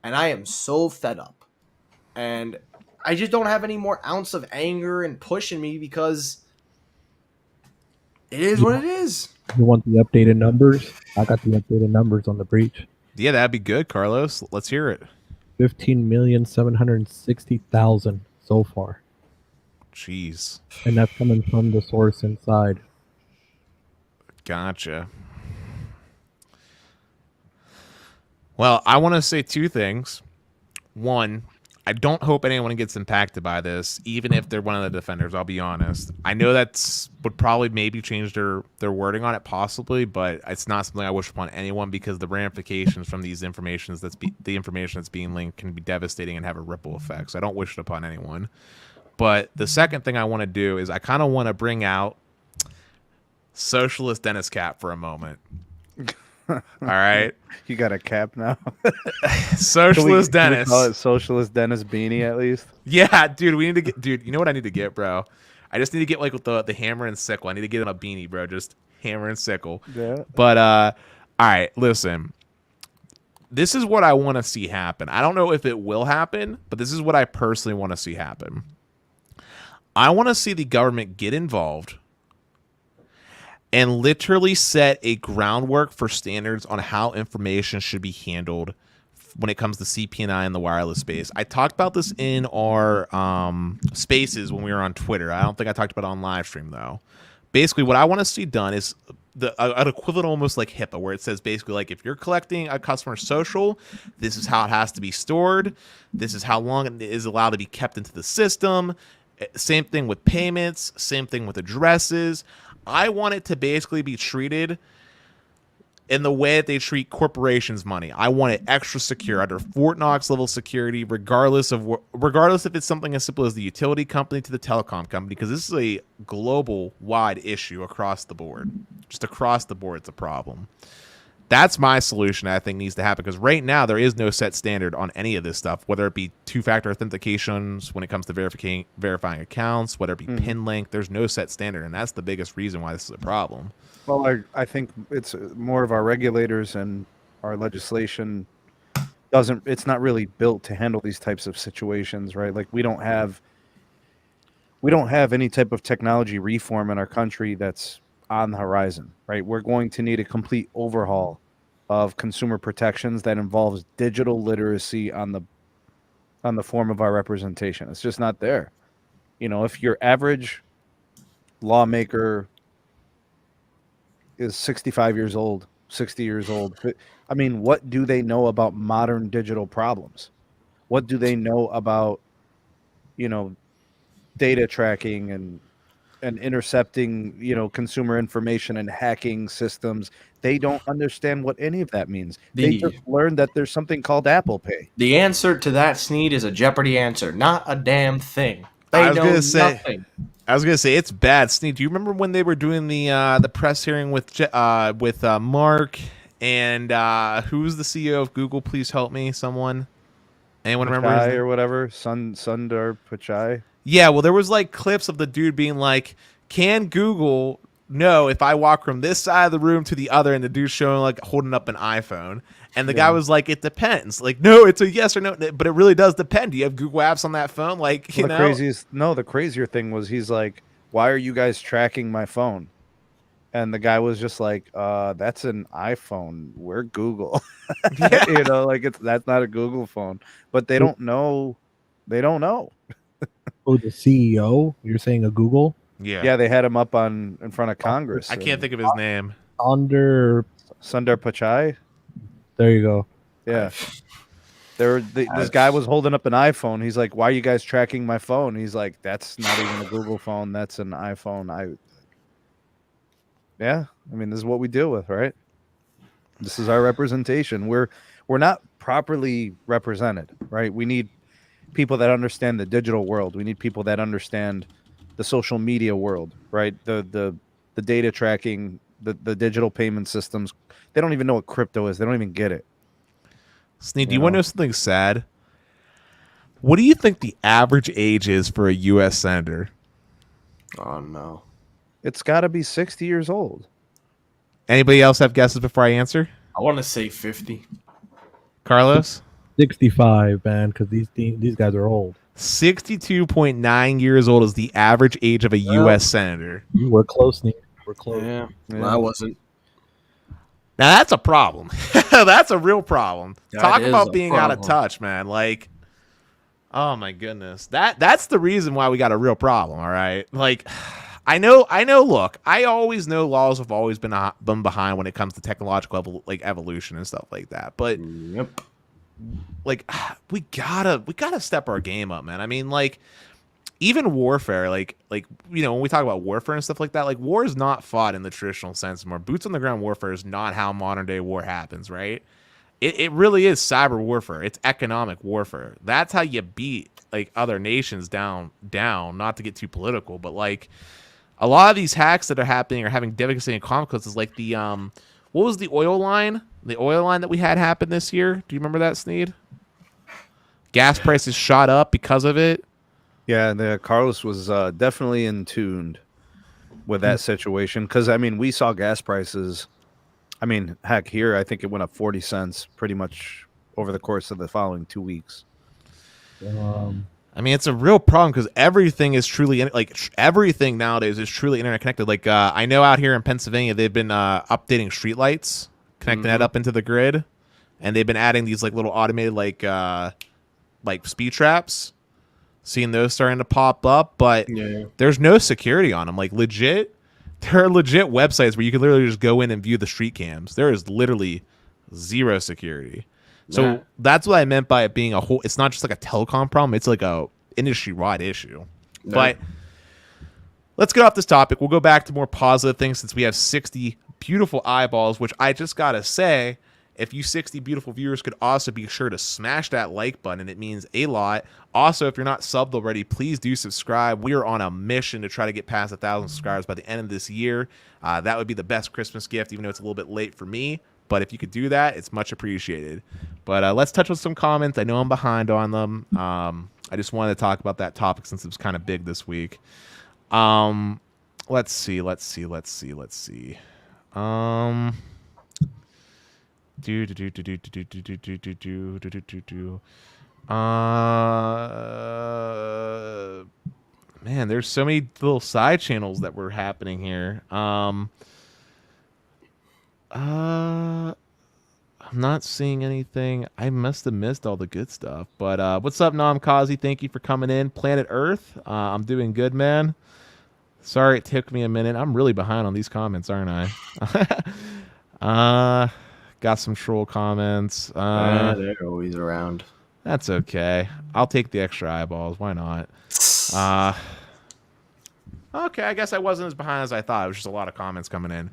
And I am so fed up. And I just don't have any more ounce of anger and push in me because it is You, what it is. you want the updated numbers? I got the updated numbers on the breach. Yeah, that'd be good, Carlos. Let's hear it. 15,760,000 so far, Jeez. and that's coming from the source inside. Gotcha. Well, I want to say two things. One, I don't hope anyone gets impacted by this, even if they're one of the defenders. I'll be honest. I know that's would probably maybe change their wording on it, possibly, but it's not something I wish upon anyone because the ramifications from these the information that's being linked can be devastating and have a ripple effect. So I don't wish it upon anyone. But the second thing I want to do is I kind of want to bring out Socialist Dennis Cap for a moment. All right, You got a cap now. Socialist Can we Dennis. call it Socialist Dennis beanie at least? Yeah, dude, we need to get, dude. You know what I need to get, bro? I just need to get like with the hammer and sickle. I need to get him a beanie, bro. Just hammer and sickle. Yeah. But all right, listen. This is what I want to see happen. I don't know if it will happen, but this is what I personally want to see happen. I want to see the government get involved and literally set a groundwork for standards on how information should be handled when it comes to CP&I in the wireless space. I talked about this in our spaces when we were on Twitter. I don't think I talked about it on live stream, though. Basically, what I want to see done is an equivalent almost like HIPAA, where it says basically like if you're collecting a customer's social, this is how it has to be stored. This is how long it is allowed to be kept into the system. Same thing with payments. Same thing with addresses. I want it to basically be treated in the way that they treat corporations' money. I want it extra secure under Fort Knox level security, regardless if it's something as simple as the utility company to the telecom company, because this is a global wide issue across the board. Just across the board, it's a problem. That's my solution I think needs to happen, because right now there is no set standard on any of this stuff, whether it be two-factor authentications when it comes to verifying accounts, whether it be PIN link. There's no set standard, and that's the biggest reason why this is a problem. Well, I think it's more of our regulators and our legislation it's not really built to handle these types of situations, right? Like we don't have any type of technology reform in our country that's on the horizon, right? We're going to need a complete overhaul of consumer protections that involves digital literacy on the form of our representation. It's just not there. You know, if your average lawmaker is 65 years old, 60 years old, I mean, what do they know about modern digital problems? What do they know about, you know, data tracking and intercepting, you know, consumer information and hacking systems? They don't understand what any of that means. They just learned that there's something called Apple Pay. The answer to that, Sneed, is a Jeopardy answer. Not a damn thing. They know nothing. I was gonna say it's bad. Sneed, do you remember when they were doing the press hearing with Mark and who's the CEO of Google? Please help me, someone. Anyone remember his name? Or whatever, Sundar Pichai. Yeah, well, there was like clips of the dude being like, "Can Google know if I walk from this side of the room to the other?" And the dude showing like holding up an iPhone, and the guy was like, "It depends." Like, no, it's a yes or no, but it really does depend. Do you have Google Apps on that phone? Like, you know, the crazier thing was he's like, "Why are you guys tracking my phone?" And the guy was just like, "That's an iPhone. We're Google." Yeah. You know, like that's not a Google phone, but they don't know. They don't know. Oh, the CEO? You're saying a Google? Yeah, They had him up in front of Congress. I can't think of his name. Sundar Pichai. There you go. Yeah. This guy was holding up an iPhone. He's like, "Why are you guys tracking my phone?" He's like, "That's not even a Google phone. That's an iPhone." Yeah, I mean, this is what we deal with, right? This is our representation. We're not properly represented, right? We need people that understand the digital world. We need people that understand the social media world, right? The data tracking, the digital payment systems. They don't even know what crypto is. They don't even get it. Sneed, do You you want to know, know something sad? What do you think the average age is for a U.S. senator? Oh no. it's got to be 60 years old. Anybody else have guesses before I answer? I want to say 50. Carlos? 65, man, because these guys are old. 62.9 years old is the average age of a U.S. senator. We're close, Nick. We're close. Yeah. Yeah. I wasn't. Now that's a problem. That's a real problem. That Talk is about a being out of problem. touch, man. Like, oh my goodness. That's the reason why we got a real problem, all right? Like, I know, look, I always know laws have always been behind when it comes to technological evolution and stuff like that. But Yep. like we gotta step our game up, man. I mean, like, even warfare, like when we talk about warfare and stuff like that, like, war is not fought in the traditional sense anymore. Boots on the ground warfare is not how modern day war happens, right? It really is cyber warfare. It's economic warfare. That's how you beat like other nations down. Not to get too political, but like a lot of these hacks that are happening are having devastating consequences. Like the what was the oil line? The oil line that we had happen this year. Do you remember that, Sneed? Gas prices shot up because of it. Yeah, Carlos was definitely in tuned with that situation because I mean we saw gas prices. I mean, heck, here I think it went up 40 cents pretty much over the course of the following 2 weeks. I mean, it's a real problem because everything is truly everything nowadays is truly internet connected. Like I know out here in Pennsylvania, they've been updating streetlights, connecting that up into the grid, and they've been adding these like little automated like speed traps. Seeing those starting to pop up, but Yeah. there's no security on them. Like legit, there are legit websites where you can literally just go in and view the street cams. There is literally zero security. So Yeah. that's what I meant by it being a whole. It's not just like a telecom problem. It's like a industry wide issue. Yeah. But let's get off this topic. We'll go back to more positive things since we have 60 beautiful eyeballs, which I just gotta say. If you 60 beautiful viewers could also be sure to smash that like button, it means a lot. Also, if you're not subbed already, please do subscribe. We are on a mission to try to get past 1,000 subscribers by the end of this year. That would be the best Christmas gift, even though it's a little bit late for me. But if you could do that, it's much appreciated. But let's touch on some comments. I know I'm behind on them. I just wanted to talk about that topic since it was kind of big this week. Let's see. Man, there's so many little side channels that were happening here. I'm not seeing anything. I must have missed all the good stuff. But what's up, Nam Kazi? Thank you for coming in. Planet Earth. I'm doing good, man. Sorry it took me a minute. I'm really behind on these comments, aren't I? Got some troll comments. They're always around. That's okay. I'll take the extra eyeballs. Why not? Okay, I guess I wasn't as behind as I thought. It was just a lot of comments coming in.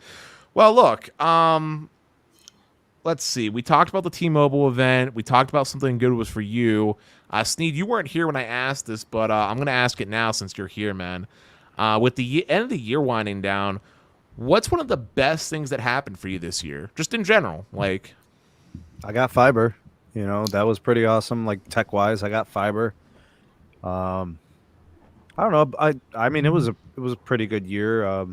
Well, look, let's see. We talked about the T-Mobile event. We talked about something good was for you. Sneed, you weren't here when I asked this, but I'm going to ask it now since you're here, man. With the end of the year winding down, what's one of the best things that happened for you this year? Just in general, like. I got fiber. You know, that was pretty awesome. Like tech wise, I got fiber. I don't know. I mean, it was a pretty good year. I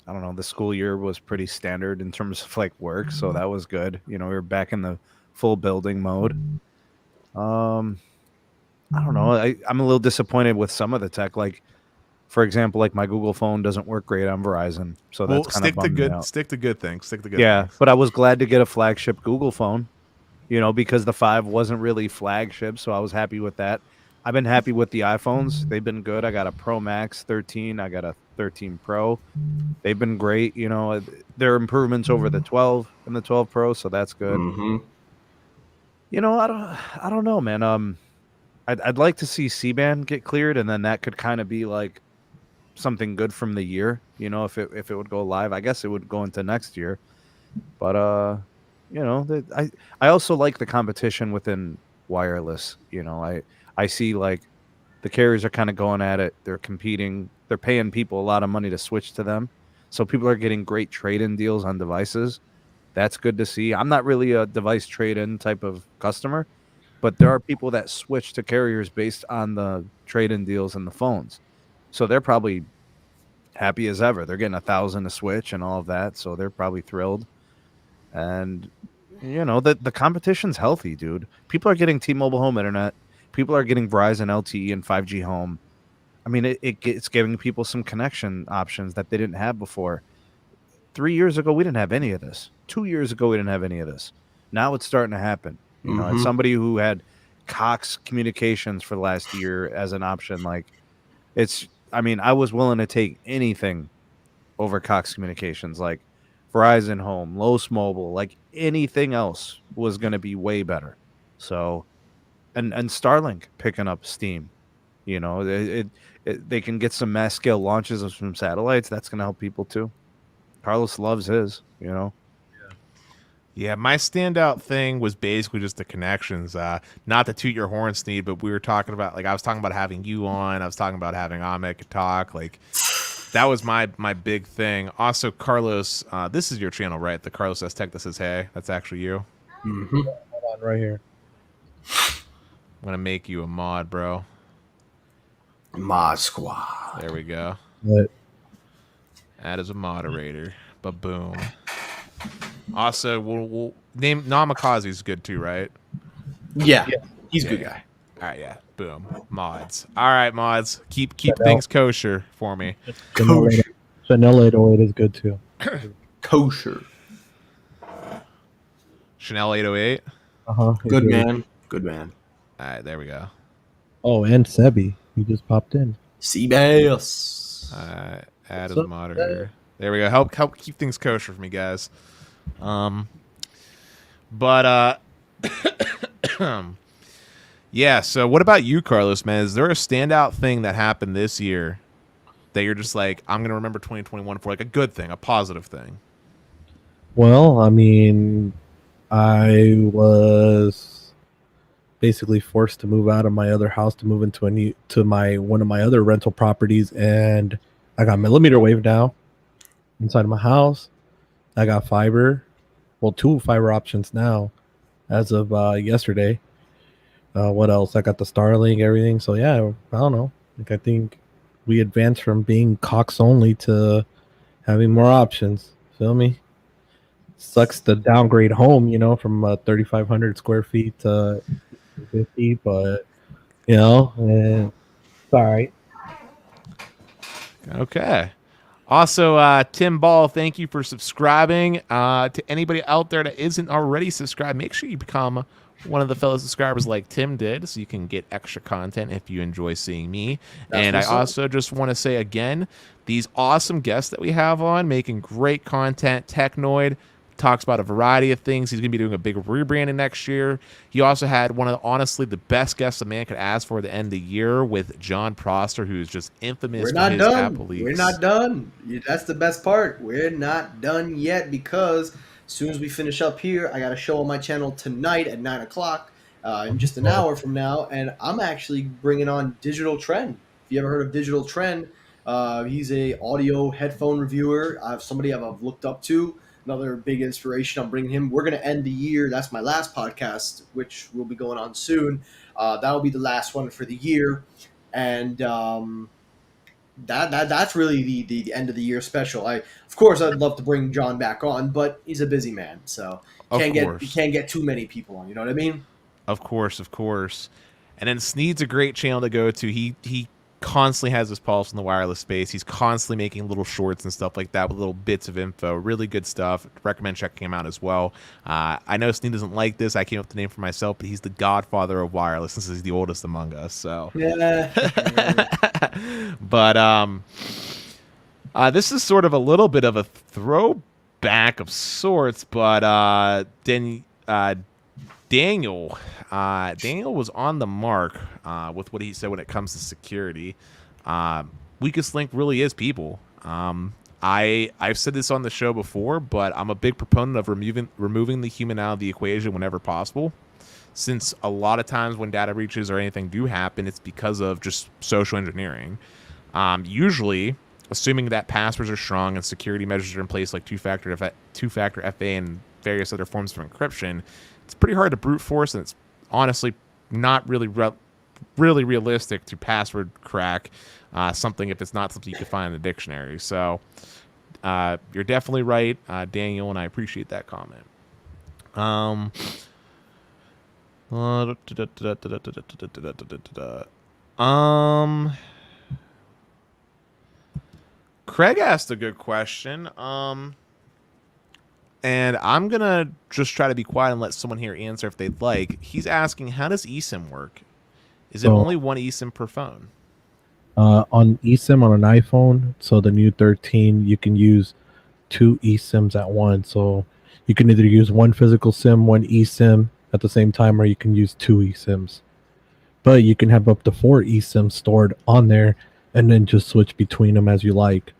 don't know. The school year was pretty standard in terms of like work, so that was good. You know, we were back in the full building mode. I don't know. I'm a little disappointed with some of the tech. Like, for example, like my Google phone doesn't work great on Verizon, so that's kind of bummed me out. Stick to good things. Stick to good. Yeah, things. but I was glad to get a flagship Google phone. You know, because the 5 wasn't really flagship, so I was happy with that. I've been happy with the iPhones. They've been good. I got a Pro Max 13. I got a 13 Pro. They've been great. You know, they're improvements over the 12 and the 12 Pro, so that's good. Mm-hmm. You know, I don't know, man. I'd like to see C-band get cleared, and then that could kind of be like something good from the year. You know, if it would go live, I guess it would go into next year. But you know, I also like the competition within wireless. You know, I see like the carriers are kind of going at it. They're competing. They're paying people a lot of money to switch to them. So people are getting great trade-in deals on devices. That's good to see. I'm not really a device trade-in type of customer, but there are people that switch to carriers based on the trade-in deals and the phones. So they're probably happy as ever. They're getting 1,000 a switch and all of that, so they're probably thrilled. And you know, the competition's healthy, dude. People are getting T-Mobile home internet. People are getting Verizon LTE and 5G home. I mean, it's giving people some connection options that they didn't have before. 3 years ago, we didn't have any of this. 2 years ago, we didn't have any of this. Now it's starting to happen. You know, as somebody who had Cox Communications for the last year as an option, like I mean, I was willing to take anything over Cox Communications, like Verizon Home, Los Mobile, like anything else was going to be way better. So, and Starlink picking up steam. You know, they can get some mass scale launches of some satellites. That's going to help people too. Carlos loves his, you know. Yeah, my standout thing was basically just the connections. Not to toot your horn, Sneed, but we were talking about, like, I was talking about having you on. I was talking about having Ahmed talk. Like, that was my big thing. Also, Carlos, this is your channel, right? The Carlos S Tech that says, hey, that's actually you. Hold on, right here. I'm going to make you a mod, bro. Mod Squad. There we go. But Add as a moderator. Ba-boom. Also, we'll name Namikaze's good too, right? Yeah, he's a good guy. All right, yeah. Boom. Mods. All right, mods. Keep things kosher for me. Chanel 808 is good too. Kosher. Chanel 808. Good man. Good man. All right, there we go. Oh, and Sebi, he just popped in. Seabass. Add as a moderator. There we go. Help keep things kosher for me, guys. Yeah, so what about you, Carlos, man? Is there a standout thing that happened this year that you're just like, I'm going to remember 2021 for, like, a good thing, a positive thing? Well, I mean, I was basically forced to move out of my other house to move into one of my other rental properties, and I got millimeter wave now inside of my house. I got fiber, well, 2 fiber options now as of yesterday. What else? I got the Starlink, everything. So yeah, I don't know. Like, I think we advanced from being Cox only to having more options. Feel me? Sucks to downgrade home, you know, from 3,500 square feet to 50, but you know, it's all right. Okay. Also, Tim Ball, thank you for subscribing. To anybody out there that isn't already subscribed, make sure you become one of the fellow subscribers like Tim did, so you can get extra content if you enjoy seeing me. And I also just want to say again, these awesome guests that we have on, making great content. Technoid talks about a variety of things. He's going to be doing a big rebranding next year. He also had one of, honestly, the best guests a man could ask for at the end of the year with John Prosser, who's just infamous for his Apple leaks. We're not done. That's the best part. We're not done yet, because as soon as we finish up here, I got a show on my channel tonight at 9 o'clock, in just an hour from now, and I'm actually bringing on Digital Trend. If you ever heard of Digital Trend, he's a audio headphone reviewer. Somebody I've looked up to. Another big inspiration. I'm bringing him. We're going to end the year. That's my last podcast, which will be going on soon. That'll be the last one for the year, and that's really the end of the year special. Of course I'd love to bring John back on, but he's a busy man, so you can't get too many people on. You know what I mean? Of course. And then Sneed's a great channel to go to. He constantly has his pulse in the wireless space. He's constantly making little shorts and stuff like that with little bits of info. Really good stuff. Recommend checking him out as well. I know Sneed doesn't like this. I came up with the name for myself, but he's the godfather of wireless since he's the oldest among us. So yeah. But this is sort of a little bit of a throwback of sorts, but Daniel was on the mark with what he said when it comes to security. Weakest link really is people. I've said this on the show before, but I'm a big proponent of removing the human out of the equation whenever possible. Since a lot of times when data breaches or anything do happen, it's because of just social engineering. Usually, assuming that passwords are strong and security measures are in place like two-factor FA and various other forms of encryption, it's pretty hard to brute force, and it's honestly not really realistic to password crack something if it's not something you can find in the dictionary. So you're definitely right, Daniel, and I appreciate that comment. Craig asked a good question. And I'm gonna just try to be quiet and let someone here answer if they'd like. He's asking, how does eSIM work? Is it So- only one eSIM per phone? On eSIM on an iPhone, so the new 13, you can use 2 eSIMs at once. So you can either use one physical SIM, one eSIM at the same time, or you can use 2 eSIMs. But you can have up to 4 eSIMs stored on there and then just switch between them as you like.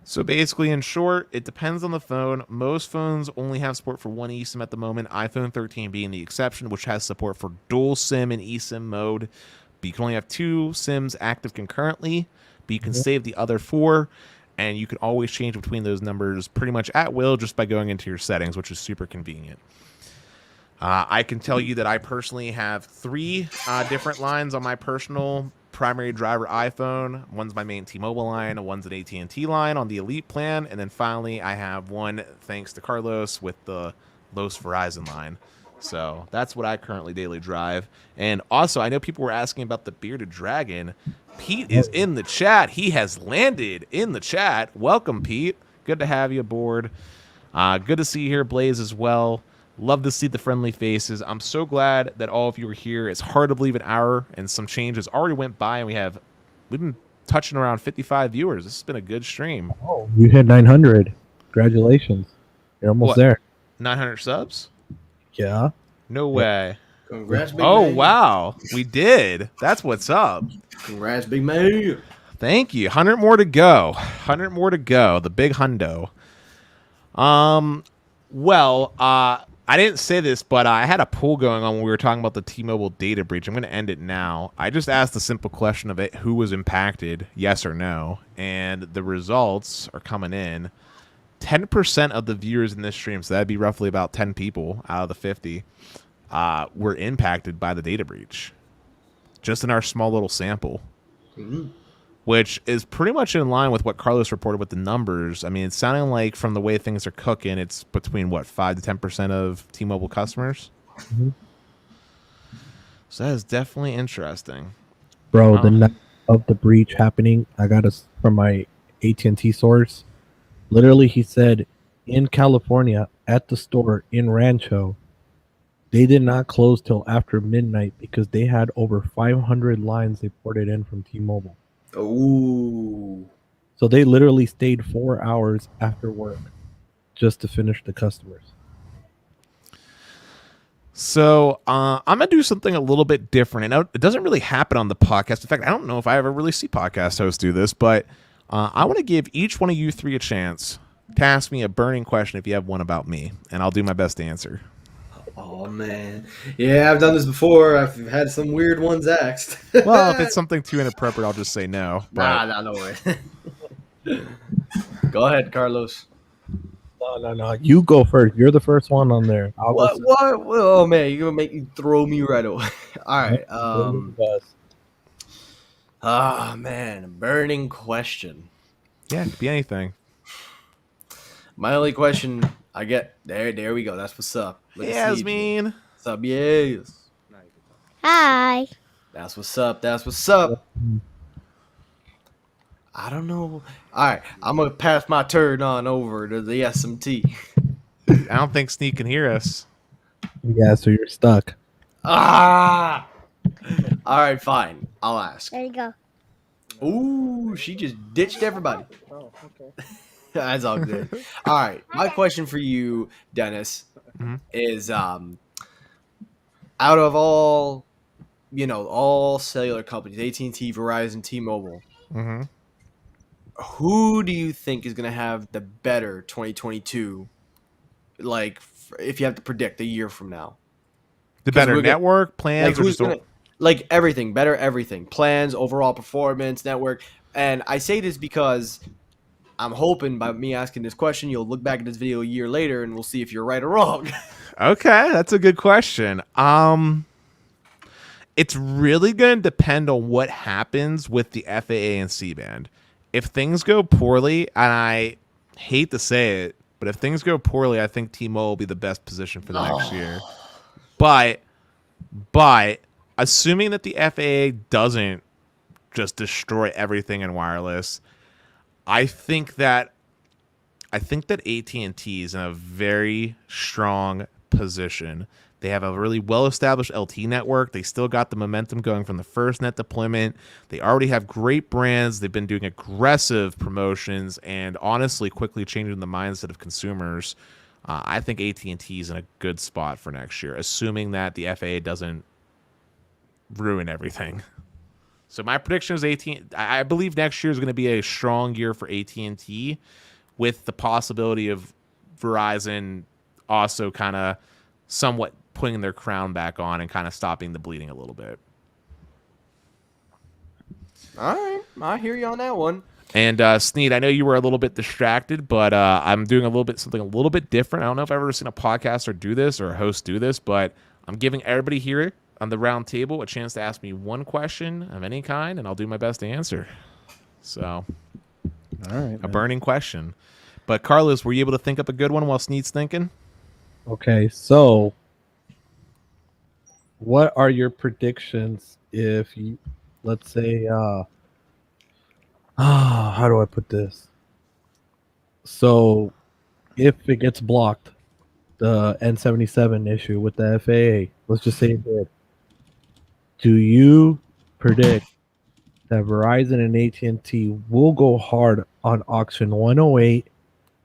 So basically, in short, it depends on the phone. Most phones only have support for one eSIM at the moment, iPhone 13 being the exception, which has support for dual SIM and eSIM mode. But you can only have 2 SIMs active concurrently, but you can save the other 4, and you can always change between those numbers pretty much at will just by going into your settings, which is super convenient. I can tell you that I personally have 3 different lines on my personal primary driver iPhone. One's my main T-Mobile line, one's an AT&T line on the Elite plan, and then finally I have one, thanks to Carlos, with the Los Verizon line. So that's what I currently daily drive. And also, I know people were asking about the Bearded Dragon. Pete is in the chat. He has landed in the chat. Welcome, Pete. Good to have you aboard. Good to see you here, Blaze, as well. Love to see the friendly faces. I'm so glad that all of you are here. It's hard to believe an hour and some changes already went by, and we've been touching around 55 viewers. This has been a good stream. Oh, you hit 900. Congratulations. You're almost What? there. 900 subs? Yeah. No way. Congrats, big Oh, man. wow. We did. That's what's up. Congrats, big man. Thank you. 100 more to go. 100 more to go. The big hundo. Well, I didn't say this, but I had a poll going on when we were talking about the T-Mobile data breach. I'm going to end it now. I just asked the simple question of it, who was impacted, yes or no, and the results are coming in. 10% of the viewers in this stream, so that'd be roughly about 10 people out of the 50, were impacted by the data breach, just in our small little sample. Mm-hmm. Which is pretty much in line with what Carlos reported with the numbers. I mean, it's sounding like from the way things are cooking, it's between, 5 to 10% of T-Mobile customers? Mm-hmm. So that is definitely interesting. Bro, the night of the breach happening, I got us from my AT&T source. Literally, he said, in California, at the store in Rancho, they did not close till after midnight because they had over 500 lines they ported in from T-Mobile. Ooh. So they literally stayed 4 hours after work just to finish the customers. So I'm going to do something a little bit different. And it doesn't really happen on the podcast. In fact, I don't know if I ever really see podcast hosts do this, but I want to give each one of you 3 a chance to ask me a burning question if you have one about me, and I'll do my best to answer. Oh, man. Yeah, I've done this before. I've had some weird ones asked. Well, if it's something too inappropriate, I'll just say no. But Nah, no way. Go ahead, Carlos. No. You go first. You're the first one on there. I'll go What? second. What? Oh, man, you're going to make me throw me right away. All right. You're the best. Man, a burning question. yeah, it could be anything. My only question I get, there we go. That's what's up. Look at Yasmin. What's up, yes. Hi. That's what's up. That's what's up. I don't know. All right, I'm gonna pass my turn on over to the SMT. I don't think Sneak can hear us. Yeah, so you're stuck. Ah. All right, fine. I'll ask. There you go. Ooh, she just ditched everybody. Oh, okay. That's all good. All right, my question for you, Dennis, is out of all cellular companies, AT&T, Verizon, T-Mobile, who do you think is going to have the better 2022? Like, if you have to predict a year from now, The 'Cause better we're gonna- network plans, like or who's just going to like everything, better everything, plans, overall performance, network. And I say this because I'm hoping by me asking this question, you'll look back at this video a year later and we'll see if you're right or wrong. okay? That's a good question. It's really going to depend on what happens with the FAA and C-band. If things go poorly, and I hate to say it, but if things go poorly, I think T-Mobile will be the best position for the next year. But assuming that the FAA doesn't just destroy everything in wireless, I think that AT&T is in a very strong position. They have a really well-established LTE network. They still got the momentum going from the first net deployment. They already have great brands. They've been doing aggressive promotions and honestly quickly changing the mindset of consumers. I think AT&T is in a good spot for next year, assuming that the FAA doesn't ruin everything. So my prediction is AT&T. I believe next year is going to be a strong year for AT&T, with the possibility of Verizon also kind of somewhat putting their crown back on and kind of stopping the bleeding a little bit. All right, I hear you on that one. And Sneed, I know you were a little bit distracted, but I'm doing something a little bit different. I don't know if I've ever seen a podcaster do this or a host do this, but I'm giving everybody here on the round table a chance to ask me one question of any kind, and I'll do my best to answer. So, All right. a burning question. But Carlos, were you able to think up a good one while Sneed's thinking? Okay, so what are your predictions if you, let's say, how do I put this? So, if it gets blocked, the N77 issue with the FAA, let's just say it did. Do you predict that Verizon and AT&T will go hard on auction 108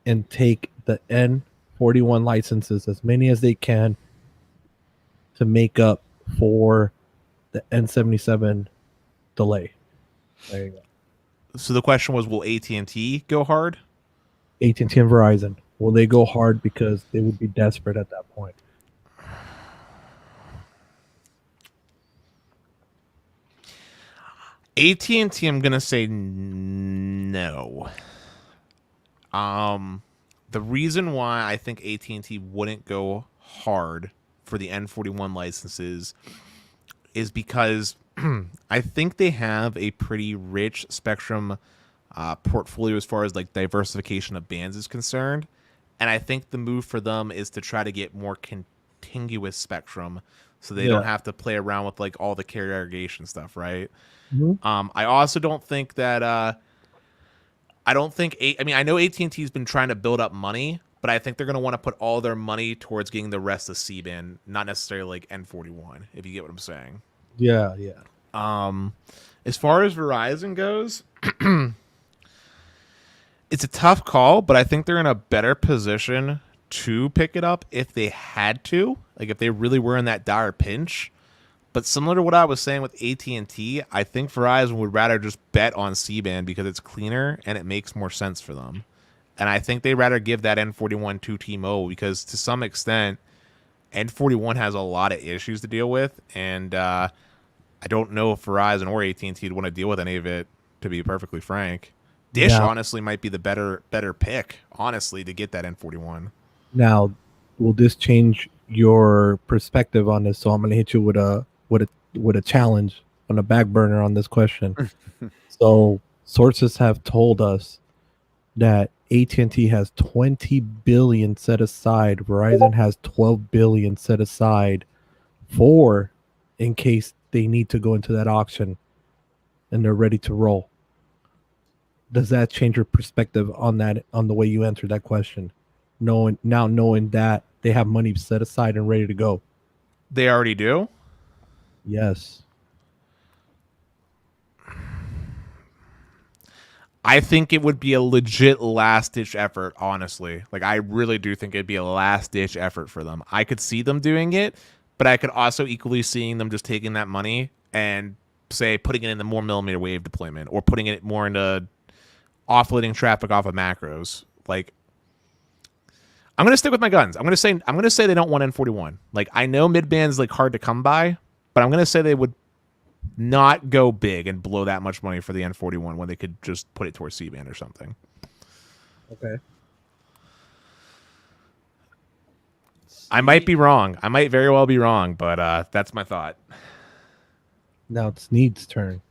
and take the N41 licenses, as many as they can, to make up for the N77 delay? There you go. So the question was, will AT&T go hard? AT&T and Verizon, will they go hard because they would be desperate at that point? AT&T, I'm going to say no. The reason why I think AT&T wouldn't go hard for the N41 licenses is because I think they have a pretty rich spectrum portfolio as far as like diversification of bands is concerned. And I think the move for them is to try to get more contiguous spectrum so they don't have to play around with like all the carrier aggregation stuff, right? Mm-hmm. I also don't think that I know AT&T's been trying to build up money, but I think they're going to want to put all their money towards getting the rest of C-band, not necessarily like N41, if you get what I'm saying. Yeah. As far as Verizon goes, it's a tough call, but I think they're in a better position to pick it up if they had to, like if they really were in that dire pinch. But similar to what I was saying with AT&T, I think Verizon would rather just bet on C-band because it's cleaner and it makes more sense for them. And I think they'd rather give that N41 to T-Mobile because to some extent, N41 has a lot of issues to deal with. And I don't know if Verizon or AT&T would want to deal with any of it, to be perfectly frank. Dish honestly might be the better pick, honestly, to get that N41. Now, will this change your perspective on this? So I'm going to hit you with a challenge on the back burner on this question. So sources have told us that AT&T has 20 billion set aside. Verizon has 12 billion set aside for in case they need to go into that auction and they're ready to roll. Does that change your perspective on that, on the way you answered that question? Knowing that they have money set aside and ready to go. They already do? Yes. I think it would be a legit last-ditch effort, honestly. Like, I really do think it'd be a last-ditch effort for them. I could see them doing it, but I could also equally seeing them just taking that money and, say, putting it in the more millimeter wave deployment or putting it more into offloading traffic off of macros. Like, I'm gonna stick with my guns. I'm gonna say they don't want N41. Like, I know midband's like hard to come by, but I'm gonna say they would not go big and blow that much money for the N41 when they could just put it towards C-band or something. Okay. I might be wrong. I might very well be wrong, but that's my thought. Now it's Sneed's turn.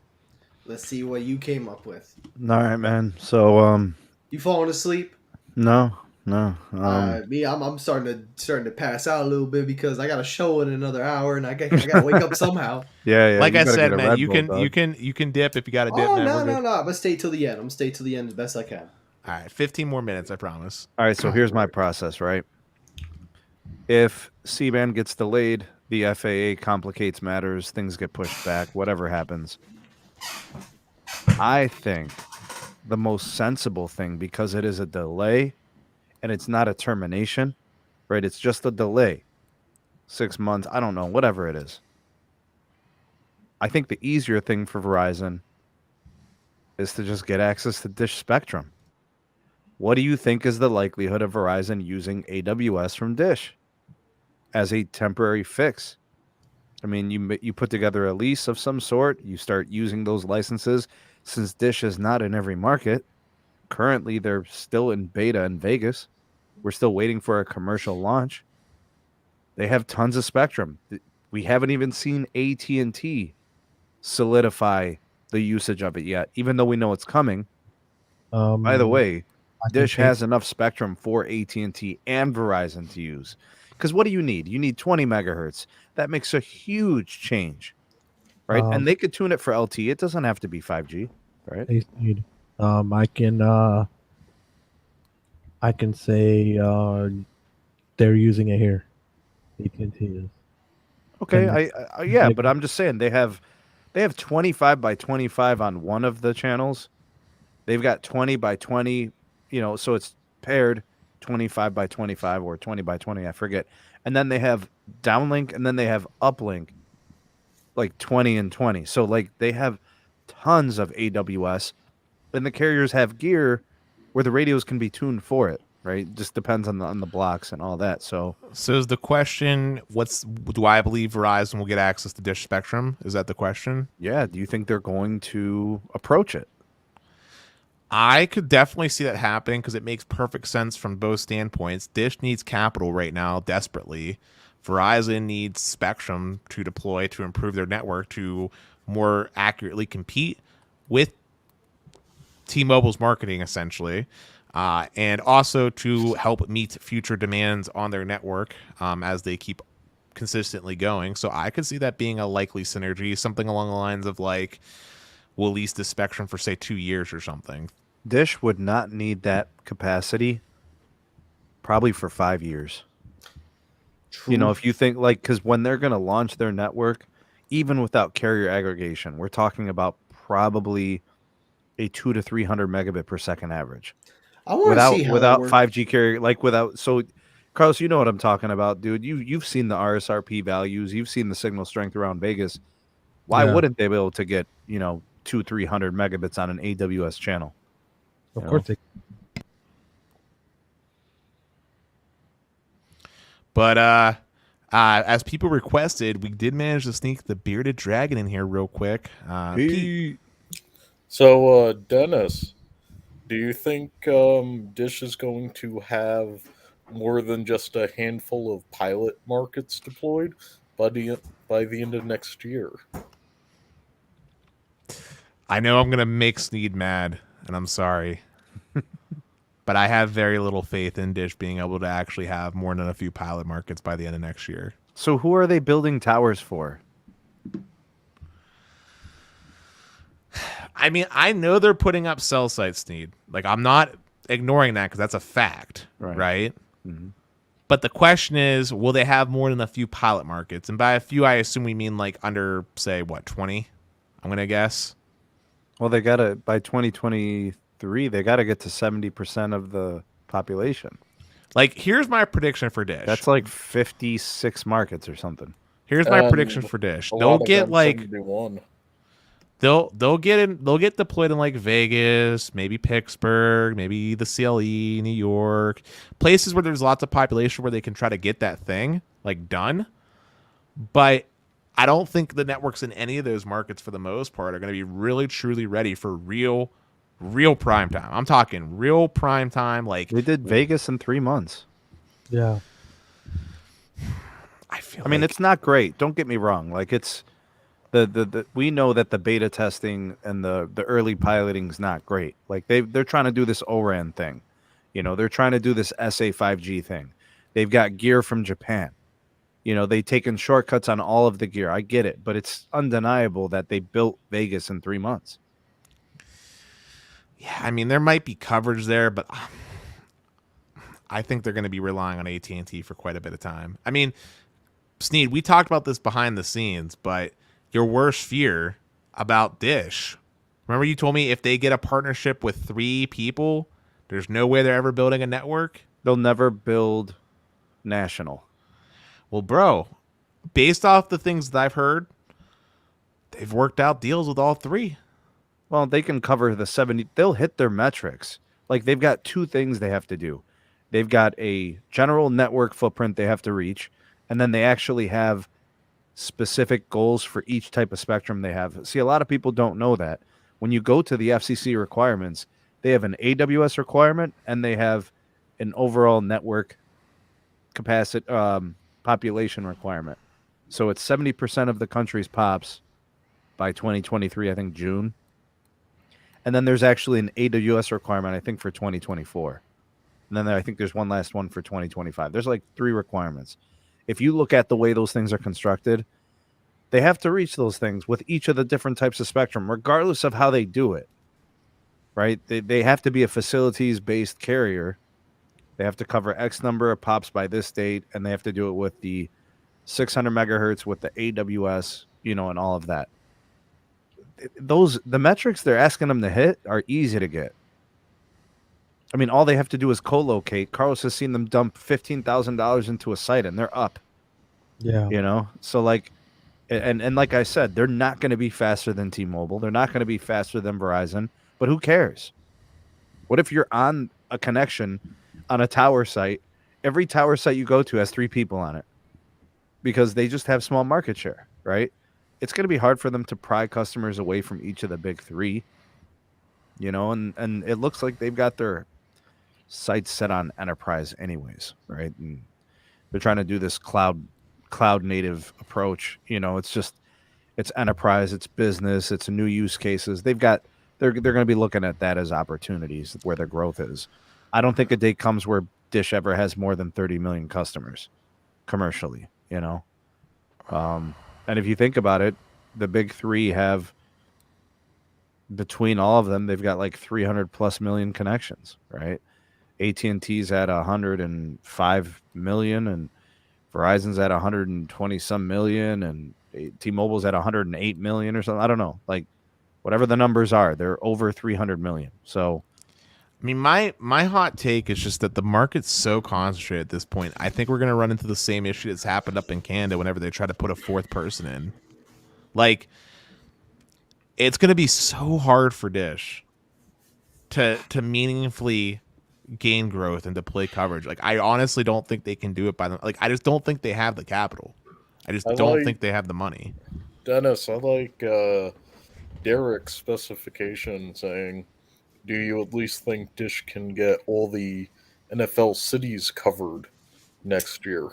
Let's see what you came up with. All right, man. So You falling asleep? no. Me, I'm starting to pass out a little bit because I got a show in another hour, and I got to wake up somehow. Yeah. Like you I gotta said, get a man, Red you Bull, can dog. you can dip if you got to dip. Oh man. no, We're no, good. no! I'm gonna stay till the end. I'm gonna stay till the end as best I can. All right, 15 more minutes, I promise. All right, so here's my process, right? If C-band gets delayed, the FAA complicates matters, things get pushed back, whatever happens. I think the most sensible thing, because it is a delay and it's not a termination, right? It's just a delay. 6 months, I don't know, whatever it is. I think the easier thing for Verizon is to just get access to Dish Spectrum. What do you think is the likelihood of Verizon using AWS from Dish as a temporary fix? I mean, you put together a lease of some sort, you start using those licenses. Since Dish is not in every market, currently they're still in beta in Vegas. We're still waiting for a commercial launch. They have tons of spectrum. We haven't even seen AT&T solidify the usage of it yet, even though we know it's coming. By the way, Dish has enough spectrum for AT&T and Verizon to use. Because what do you need? You need 20 megahertz. That makes a huge change, right? And they could tune it for LTE. It doesn't have to be 5G, right? Hey, Sneed. I can say they're using it here. AT&T is. Okay, And yeah, but I'm just saying they have 25 by 25 on one of the channels. They've got 20 by 20, so it's paired 25 by 25 or 20 by 20, I forget. And then they have downlink and then they have uplink, like 20 and 20. So like they have tons of AWS, and the carriers have gear where the radios can be tuned for it, right? Just depends on the blocks and all that. So is the question, do I believe Verizon will get access to Dish Spectrum? Is that the question? yeah, do you think they're going to approach it? I could definitely see that happening because it makes perfect sense from both standpoints. Dish needs capital right now desperately. Verizon needs spectrum to deploy to improve their network to more accurately compete with T-Mobile's marketing, essentially, and also to help meet future demands on their network as they keep consistently going. So I could see that being a likely synergy, something along the lines of like, we'll lease the spectrum for say 2 years or something. Dish would not need that capacity probably for 5 years. True. If you think because when they're going to launch their network, even without carrier aggregation, we're talking about probably a 200 to 300 megabit per second average. I want to see how without that works. 5G carrier, so Carlos, you know what I'm talking about, dude. You've seen the RSRP values, you've seen the signal strength around Vegas. Why wouldn't they be able to get 200-300 megabits on an AWS channel? Of course they. But as people requested, we did manage to sneak the bearded dragon in here real quick. Pete. So, Dennis, do you think Dish is going to have more than just a handful of pilot markets deployed by the end of next year? I know I'm going to make Sneed mad, and I'm sorry. But I have very little faith in Dish being able to actually have more than a few pilot markets by the end of next year. So who are they building towers for? I mean, I know they're putting up cell sites, Sneed. Like, I'm not ignoring that because that's a fact, right? Mm-hmm. But the question is, will they have more than a few pilot markets? And by a few, I assume we mean like under, say, 20? I'm going to guess. Well, they got to, by 2023, they got to get to 70% of the population. Like, here's my prediction for Dish. That's like 56 markets or something. Here's my prediction for Dish. They'll get like 71. they'll get deployed in like Vegas, maybe Pittsburgh, maybe the CLE, New York, places where there's lots of population where they can try to get that thing like done. But I don't think the networks in any of those markets for the most part are going to be really truly ready for real prime time. I'm talking real prime time. Like They did Vegas in 3 months. Yeah. I feel. I mean, like, it's not great. Don't get me wrong. Like it's the we know that the beta testing and the early piloting is not great. Like they're trying to do this ORAN thing. You know, they're trying to do this SA5G thing. They've got gear from Japan. You know, they've taken shortcuts on all of the gear. I get it, but it's undeniable that they built Vegas in 3 months. yeah, I mean there might be coverage there, but I think they're going to be relying on AT&T for quite a bit of time. I mean, Sneed, we talked about this behind the scenes, but your worst fear about Dish. Remember you told me if they get a partnership with 3 people, there's no way they're ever building a network? They'll never build national. Well, bro, based off the things that I've heard, they've worked out deals with all 3. Well, they can cover the 70. They'll hit their metrics. Like they've got 2 things they have to do. They've got a general network footprint they have to reach, and then they actually have specific goals for each type of spectrum they have. See, a lot of people don't know that. When you go to the FCC requirements, they have an AWS requirement and they have an overall network capacity population requirement. So it's 70% of the country's pops by 2023, I think June. And then there's actually an AWS requirement, I think, for 2024. And then I think there's one last one for 2025. There's like 3 requirements. If you look at the way those things are constructed, they have to reach those things with each of the different types of spectrum, regardless of how they do it, right? They have to be a facilities-based carrier. They have to cover X number of pops by this date, and they have to do it with the 600 megahertz with the AWS, you know, and all of that. The metrics they're asking them to hit are easy to get. I mean, all they have to do is co-locate. Carlos has seen them dump $15,000 into a site, and they're up. Yeah. You know, so like, and like I said, they're not going to be faster than T-Mobile. They're not going to be faster than Verizon. But who cares? What if you're on a connection on a tower site? Every tower site you go to has 3 people on it because they just have small market share, right? It's going to be hard for them to pry customers away from each of the big 3. You know, and it looks like they've got their sights set on enterprise anyways, right? And they're trying to do this cloud native approach. You know, it's enterprise, it's business, it's new use cases. They're going to be looking at that as opportunities where their growth is. I don't think a day comes where Dish ever has more than 30 million customers commercially, you know. And if you think about it, the big 3 have, between all of them, they've got like 300 plus million connections, right? AT&T's at 105 million, and Verizon's at 120 some million, and T-Mobile's at 108 million or something. I don't know. Like, whatever the numbers are, they're over 300 million. So, I mean, my hot take is just that the market's so concentrated at this point. I think we're going to run into the same issue that's happened up in Canada whenever they try to put a 4th person in. Like, it's going to be so hard for Dish to meaningfully gain growth and to play coverage. Like, I honestly don't think they can do it by them. Like, I just don't think they have the capital. I just don't think they have the money. Dennis, I like Derek's specification saying, do you at least think Dish can get all the NFL cities covered next year?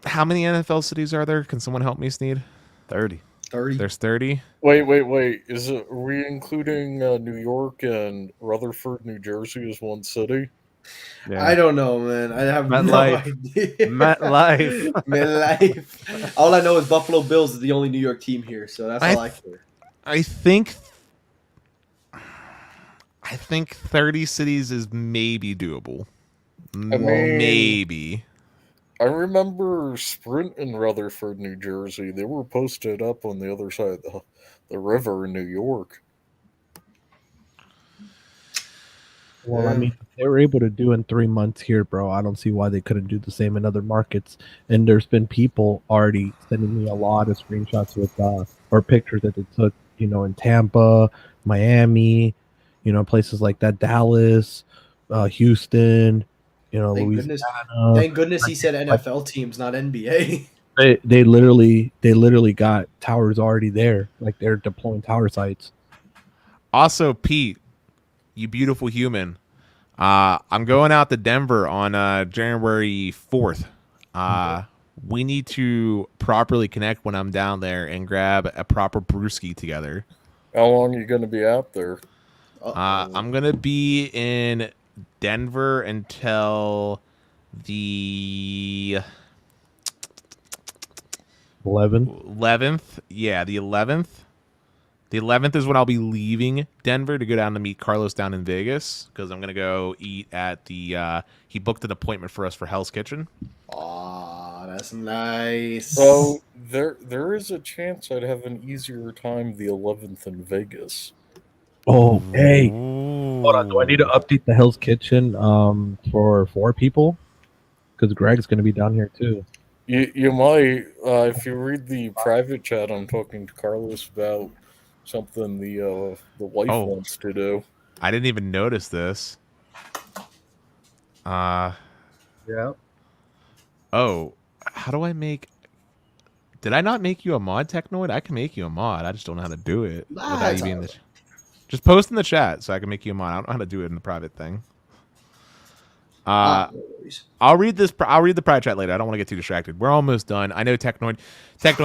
How many NFL cities are there? Can someone help me, Sneed? 30. 30. There's 30. Wait. Are we including New York and Rutherford, New Jersey as one city? Yeah. I don't know, man. I have MetLife. no idea. MetLife. MetLife. All I know is Buffalo Bills is the only New York team here, so that's all I care. I think 30 cities is maybe doable. mean- Maybe. I remember Sprint in Rutherford, New Jersey. They were posted up on the other side of the river in New York. Well, I mean, if they were able to do in 3 months here, bro, I don't see why they couldn't do the same in other markets. And there's been people already sending me a lot of screenshots with or pictures that they took, in Tampa, Miami, places like that, Dallas, Houston, Thank goodness. Louisiana. Thank goodness he said Like NFL teams, not NBA. they literally got towers already there, like they're deploying tower sites. Also, Pete, you beautiful human. I'm going out to Denver on January 4th. We need to properly connect when I'm down there and grab a proper brewski together. How long are you going to be out there? I'm going to be in Denver until the 11th. Yeah, the 11th. The 11th is when I'll be leaving Denver to go down to meet Carlos down in Vegas because I'm going to go eat at the he booked an appointment for us for Hell's Kitchen. Aw, that's nice. So there is a chance I'd have an easier time the 11th in Vegas. Oh, hey. Hold on. Do I need to update the Hell's Kitchen for 4 people? Because Greg's going to be down here too. You might, if you read the private chat, I'm talking to Carlos about something the wife wants to do. I didn't even notice this. Yeah. Oh, how do I make? Did I not make you a mod, Technoid? I can make you a mod. I just don't know how to do it without you being Just post in the chat so I can make you a mod. I don't know how to do it in the private thing. I'll read this. I'll read the private chat later. I don't want to get too distracted. We're almost done. I know Technoid,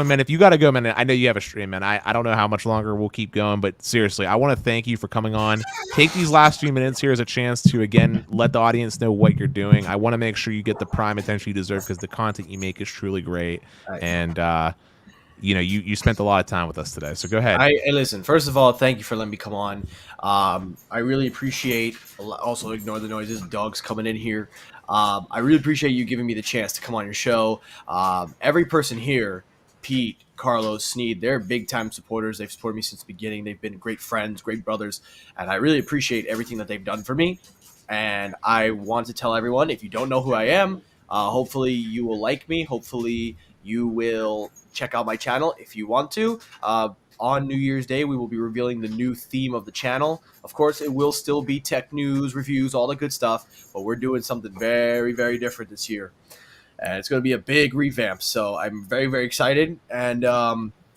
man. If you got to go, man, I know you have a stream, man. I don't know how much longer we'll keep going, but seriously, I want to thank you for coming on. Take these last few minutes here as a chance to again let the audience know what you're doing. I want to make sure you get the prime attention you deserve because the content you make is truly great, and you spent a lot of time with us today. So go ahead. Hey, listen. First of all, thank you for letting me come on. I really appreciate. Also, ignore the noises. Dogs coming in here. I really appreciate you giving me the chance to come on your show. Every person here, Pete, Carlos, Sneed, they're big time supporters. They've supported me since the beginning. They've been great friends, great brothers, and I really appreciate everything that they've done for me. And I want to tell everyone, if you don't know who I am, hopefully you will like me. Hopefully you will check out my channel if you want to. On New Year's Day, we will be revealing the new theme of the channel. Of course, it will still be tech news, reviews, all the good stuff, but we're doing something very, very different this year. And it's going to be a big revamp, so I'm very, very excited. And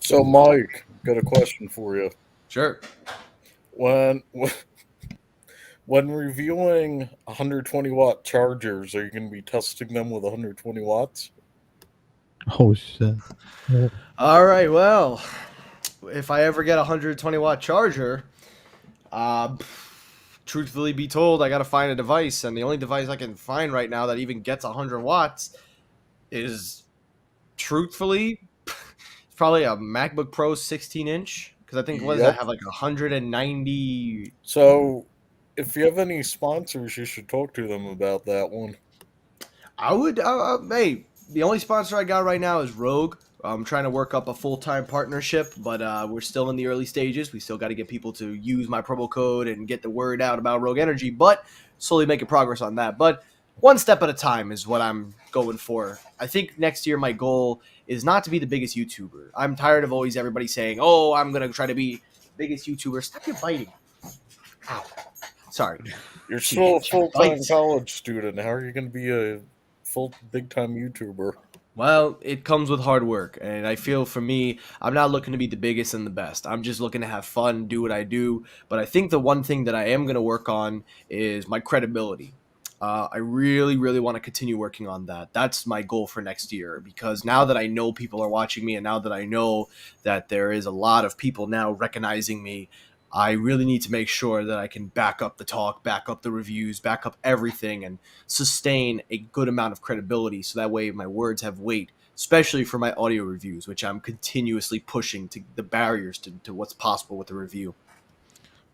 so, Mike, got a question for you. Sure. When reviewing 120-watt chargers, are you going to be testing them with 120 watts? Oh, shit. All right, well, if I ever get a 120-watt charger, truthfully be told, I got to find a device, and the only device I can find right now that even gets 100 watts is, truthfully, it's probably a MacBook Pro 16-inch, because I think, what does that have, like 190... So, if you have any sponsors, you should talk to them about that one. I would, hey, the only sponsor I got right now is Rogue. I'm trying to work up a full-time partnership, but we're still in the early stages. We still got to get people to use my promo code and get the word out about Rogue Energy, but slowly making progress on that. But one step at a time is what I'm going for. I think next year my goal is not to be the biggest YouTuber. I'm tired of always everybody saying, oh, I'm going to try to be the biggest YouTuber. Stop your biting. Ow. Sorry. You're still a full-time college student. How are you going to be a full big-time YouTuber? Well, it comes with hard work, and I feel for me, I'm not looking to be the biggest and the best. I'm just looking to have fun, do what I do, but I think the one thing that I am going to work on is my credibility. I really, really want to continue working on that. That's my goal for next year, because now that I know people are watching me, and now that I know that there is a lot of people now recognizing me, I really need to make sure that I can back up the talk, back up the reviews, back up everything, and sustain a good amount of credibility so that way my words have weight, especially for my audio reviews, which I'm continuously pushing to the barriers to what's possible with the review.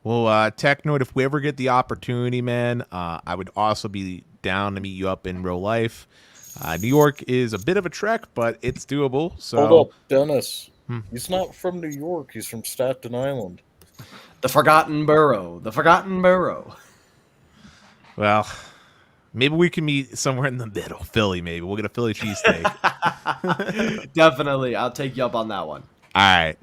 Well, Technoid, if we ever get the opportunity, man, I would also be down to meet you up in real life. New York is a bit of a trek, but it's doable. So, hold up, Dennis. He's not from New York. He's from Staten Island. The Forgotten Borough. The Forgotten Borough. Well, maybe we can meet somewhere in the middle. Philly, maybe. We'll get a Philly cheesesteak. Definitely. I'll take you up on that one. All right.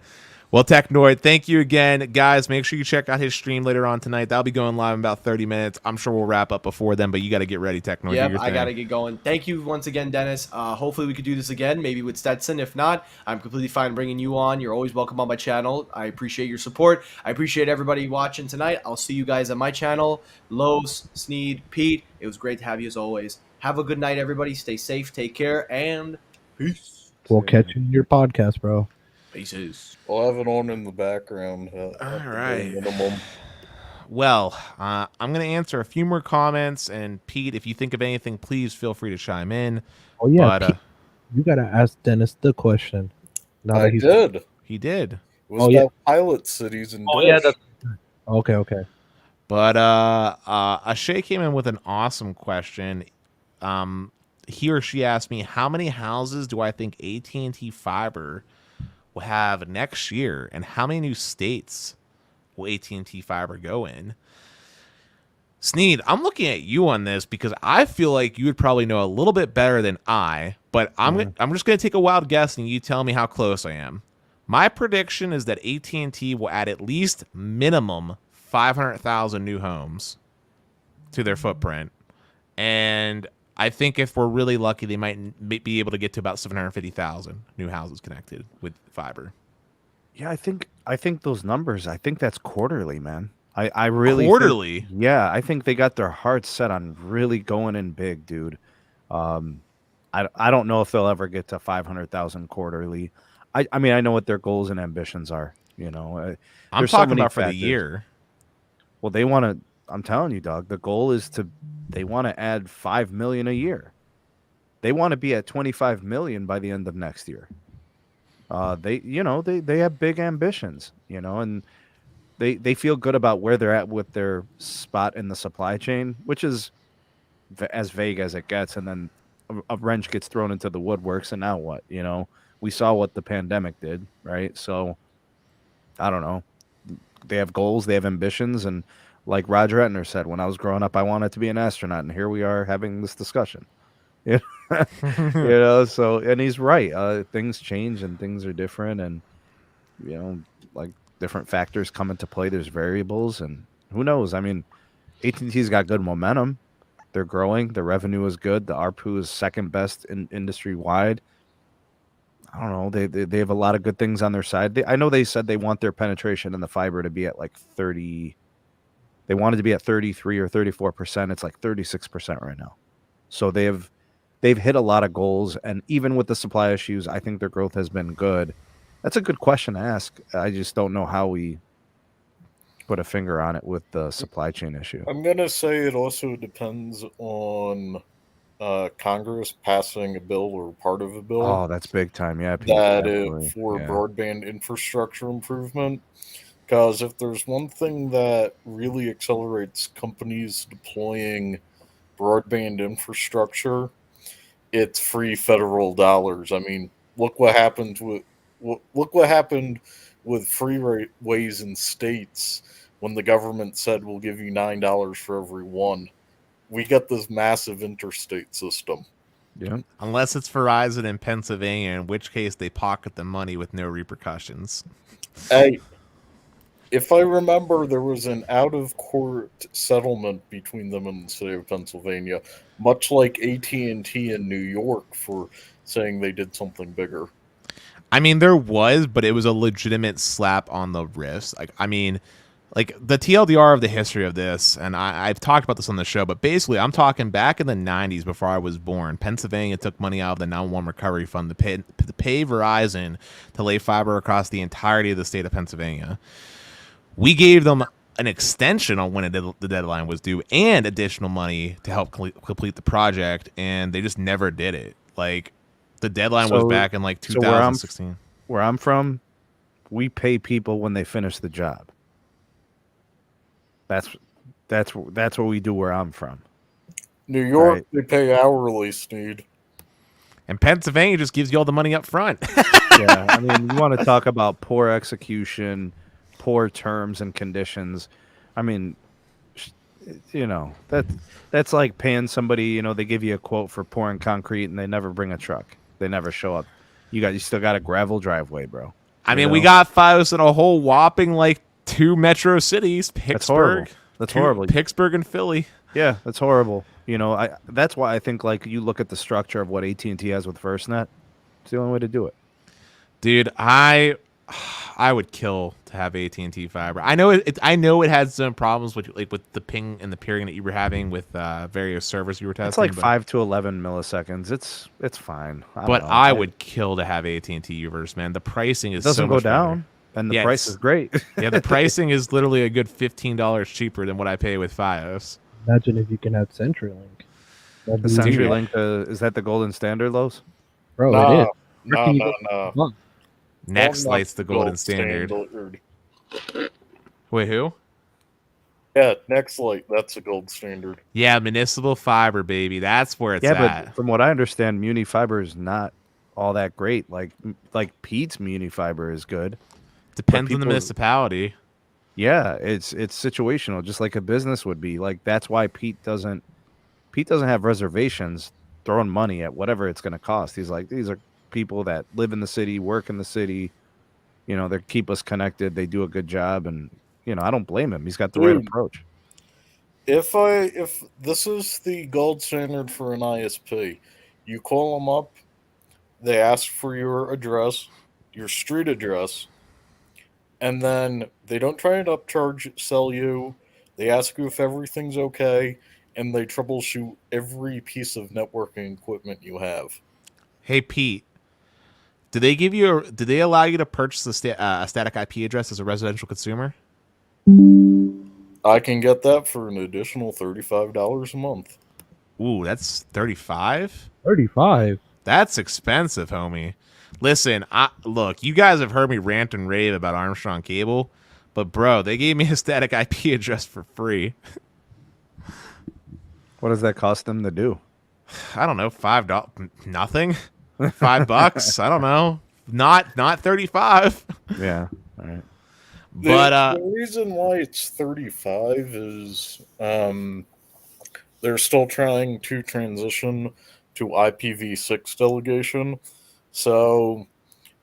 Well, Technoid, thank you again. Guys, make sure you check out his stream later on tonight. That'll be going live in about 30 minutes. I'm sure we'll wrap up before then, but you got to get ready, Technoid. Do Yep, your I thing. got to get going. Thank you once again, Dennis. Hopefully we could do this again, maybe with Stetson. If not, I'm completely fine bringing you on. You're always welcome on my channel. I appreciate your support. I appreciate everybody watching tonight. I'll see you guys on my channel. Los, Sneed, Pete, it was great to have you as always. Have a good night, everybody. Stay safe, take care, and peace. We'll catch you in your podcast, bro. Peace. I'll have it on in the background. At the right. minimum. Well, I'm going to answer a few more comments. And Pete, if you think of anything, please feel free to chime in. Oh yeah, But, Pete, you gotta ask Dennis the question. Now I that he's did. he did. It was Oh, yeah. about pilot cities and Oh yeah, Dish. okay. But Ashay came in with an awesome question. He or she asked me, how many houses do I think AT&T Fiber will have next year, and how many new states will AT&T Fiber go in? Sneed, I'm looking at you on this because I feel like you would probably know a little bit better than I, but I'm just going to take a wild guess and you tell me how close I am. My prediction is that AT&T will add at least minimum 500,000 new homes to their footprint. And I think if we're really lucky, they might be able to get to about 750,000 new houses connected with fiber. Yeah, I think those numbers. I think that's quarterly, man. I really Quarterly? Yeah, I think they got their hearts set on really going in big, dude. I don't know if they'll ever get to 500,000 quarterly. I mean, I know what their goals and ambitions are. You know, I'm there's so talking many about for the factors. year. Well, they want to. I'm telling you, dog. The goal is they want to add 5 million a year. They want to be at 25 million by the end of next year. They have big ambitions, and they feel good about where they're at with their spot in the supply chain, which is as vague as it gets. And then a wrench gets thrown into the woodworks, and now what? We saw what the pandemic did, right? So I don't know. They have goals, they have ambitions, and like Roger Etner said, when I was growing up, I wanted to be an astronaut, and here we are having this discussion. So, and he's right. Things change and things are different, and like different factors come into play. There's variables, and who knows? I mean, AT&T's got good momentum. They're growing. The revenue is good. The ARPU is second best in industry wide. I don't know. They have a lot of good things on their side. I know they said they want their penetration in the fiber to be at like 30. They wanted to be at 33 or 34%. It's like 36% right now. So they've hit a lot of goals, and even with the supply issues, I think their growth has been good. That's a good question to ask. I just don't know how we put a finger on it with the supply chain issue. I'm going to say it also depends on Congress passing a bill or part of a bill. Oh, that's big time. Yeah, Pete, For broadband infrastructure improvement. Because if there's one thing that really accelerates companies deploying broadband infrastructure, it's free federal dollars. I mean, look what happened with freeways in states when the government said we'll give you $9 for every one. We got this massive interstate system. Yeah. Unless it's Verizon in Pennsylvania, in which case they pocket the money with no repercussions. Hey, if I remember, there was an out-of-court settlement between them and the state of Pennsylvania, much like AT&T in New York for saying they did something bigger. I mean, there was, but it was a legitimate slap on the wrist. Like the TLDR of the history of this, and I've talked about this on the show, but basically I'm talking back in the 90s before I was born. Pennsylvania took money out of the 911 recovery fund to pay Verizon to lay fiber across the entirety of the state of Pennsylvania. We gave them an extension on when the deadline was due and additional money to help complete the project, and they just never did it. Like, the deadline was back in like 2016. Where I'm from, we pay people when they finish the job. That's what we do where I'm from. New York, Right. They pay hourly, Sneed. And Pennsylvania just gives you all the money up front. Yeah, I mean, you want to talk about poor execution, poor terms and conditions. I mean, You know, that's like paying somebody, you know, they give you a quote for pouring concrete and they never bring a truck. They never show up. You still got a gravel driveway, bro. I You mean, we know? got Fios in a whole whopping like 2 metro cities, That's horrible. That's horrible. Pittsburgh and Philly. Yeah, that's horrible. You know, that's why I think like you look at the structure of what AT&T has with FirstNet. It's the only way to do it. Dude, I would kill to have AT&T fiber. I know it had some problems with with the ping and the peering that you were having with various servers you were testing. It's like 5 to 11 milliseconds. It's fine. But I would kill to have AT&T Uverse, man. The pricing is it doesn't so go much down, and the price is great. Yeah, the pricing is literally a good $15 cheaper than what I pay with Fios. Imagine if you can have CenturyLink. The CenturyLink, is that the golden standard, Los? Bro, No, it is. no. Next Well, Light's the golden standard. Wait, who? Yeah, Next Light, that's a gold standard. Yeah, municipal fiber, baby. That's where it's Yeah, at. but from what I understand, Muni Fiber is not all that great. Like Pete's Muni Fiber is good. Depends on the municipality. Yeah, it's situational, just like a business would be. Like that's why Pete doesn't have reservations throwing money at whatever it's going to cost. He's like, these are people that live in the city, work in the city. You know, they keep us connected. They do a good job, and you know, I don't blame him. He's got the right approach. If this is the gold standard for an ISP, you call them up, they ask for your address, your street address, and then they don't try and sell you. They ask you if everything's okay, and they troubleshoot every piece of networking equipment you have. Hey, Pete. Did they allow you to purchase a static IP address as a residential consumer? I can get that for an additional $35 a month. Ooh, that's 35? 35? That's expensive, homie. Listen, look, you guys have heard me rant and rave about Armstrong Cable, but bro, they gave me a static IP address for free. What does that cost them to do? I don't know, $5. Nothing. $5. I don't know. Not 35. Yeah. All right. But the reason why it's 35 is they're still trying to transition to IPv6 delegation. So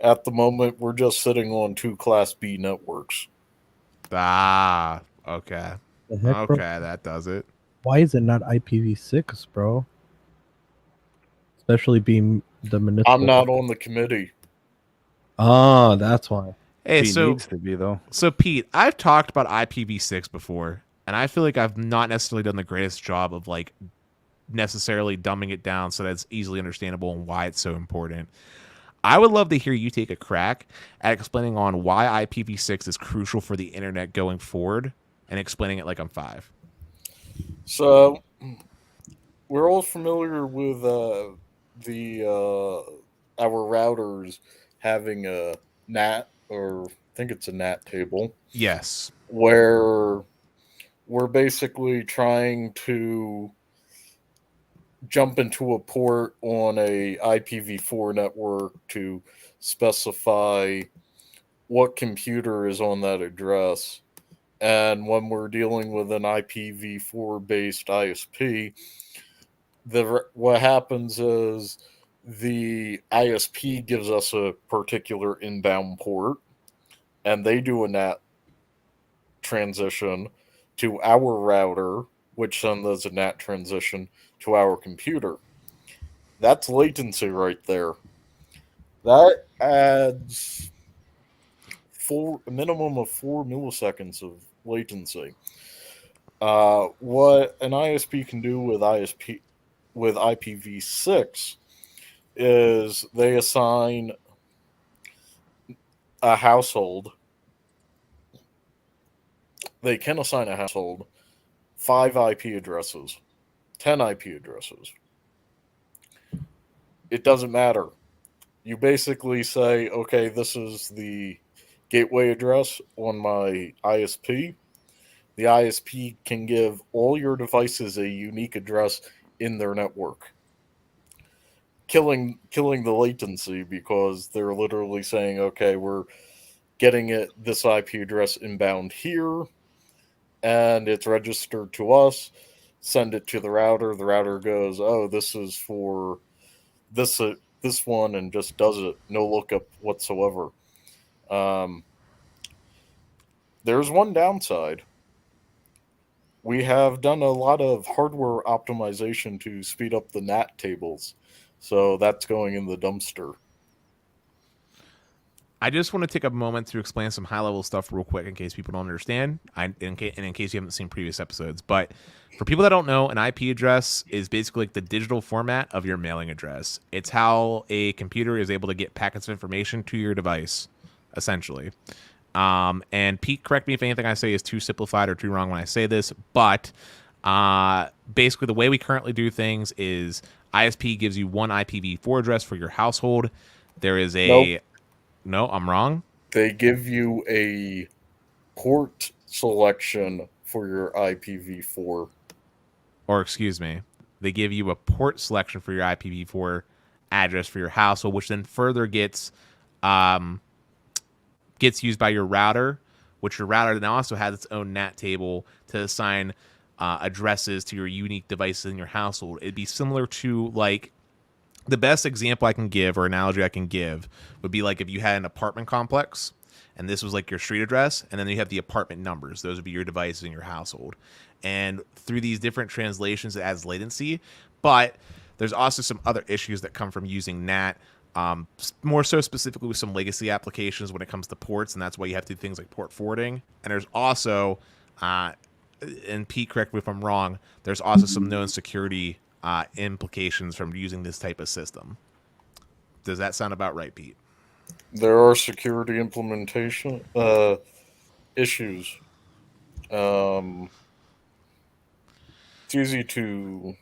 at the moment, we're just sitting on 2 Class B networks. okay. The heck, Okay, bro? that does it. Why is it not IPv6, bro? Especially being the municipal. I'm not on the committee. Oh, that's why. Hey, Pete needs to be though. So Pete, I've talked about IPv6 before, and I feel like I've not necessarily done the greatest job of like necessarily dumbing it down so that it's easily understandable and why it's so important. I would love to hear you take a crack at explaining on why IPv6 is crucial for the internet going forward and explaining it like I'm 5. So we're all familiar with our routers having a NAT, or I think it's a NAT table. Yes. Where we're basically trying to jump into a port on a IPv4 network to specify what computer is on that address. And when we're dealing with an IPv4 based ISP, what happens is the ISP gives us a particular inbound port, and they do a NAT transition to our router, which then does a NAT transition to our computer. That's latency right there. That adds a minimum of 4 milliseconds of latency. What an ISP can do with IPv6 is they assign a household. They can assign a household 5 IP addresses, 10 IP addresses. It doesn't matter. You basically say, okay, this is the gateway address on my ISP. The ISP can give all your devices a unique address in their network, killing the latency, because they're literally saying, okay, we're getting this IP address inbound here, and it's registered to us. Send it to the router. The router goes, "Oh, this is for this one," and just does it. No lookup whatsoever. Um, there's one downside. We have done a lot of hardware optimization to speed up the NAT tables, so that's going in the dumpster. I just want to take a moment to explain some high level stuff real quick in case people don't understand, in case you haven't seen previous episodes. But for people that don't know, an IP address is basically like the digital format of your mailing address. It's how a computer is able to get packets of information to your device, essentially. And Pete, correct me if anything I say is too simplified or too wrong when I say this, but basically the way we currently do things is ISP gives you one IPv4 address for your household. There is a... Nope. No, I'm wrong. They give you a port selection for your IPv4. Or excuse me, they give you a port selection for your IPv4 address for your household, which then further gets used by your router, which your router then also has its own NAT table to assign addresses to your unique devices in your household. It'd be similar to like the best example I can give or analogy I can give would be like if you had an apartment complex and this was like your street address, and then you have the apartment numbers. Those would be your devices in your household. And through these different translations, it adds latency. But there's also some other issues that come from using NAT, more so specifically with some legacy applications when it comes to ports, and that's why you have to do things like port forwarding. And there's also, and Pete, correct me if I'm wrong, there's also some known security implications from using this type of system. Does that sound about right, Pete? There are security implementation issues. It's easy to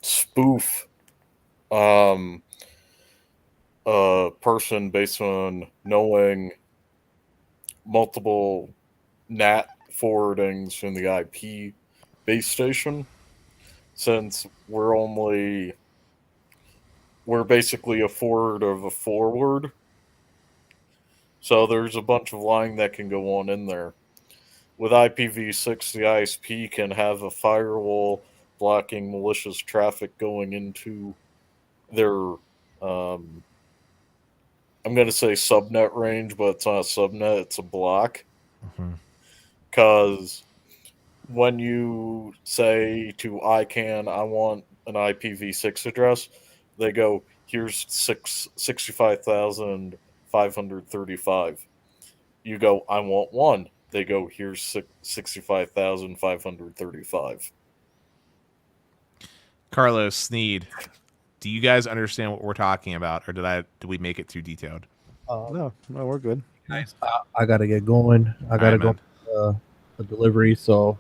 spoof a person based on knowing multiple NAT forwardings in the IP base station, since we're basically a forward of a forward. So there's a bunch of lying that can go on in there. With IPv6, the ISP can have a firewall blocking malicious traffic going into their, I'm going to say subnet range, but it's not a subnet, it's a block. Because when you say to ICANN, I want an IPv6 address, they go, here's 65,535. You go, I want one. They go, here's 65,535. Carlos, Sneed, do you guys understand what we're talking about, or did we make it too detailed? No, we're good. Nice. I gotta get going. I gotta go the delivery. So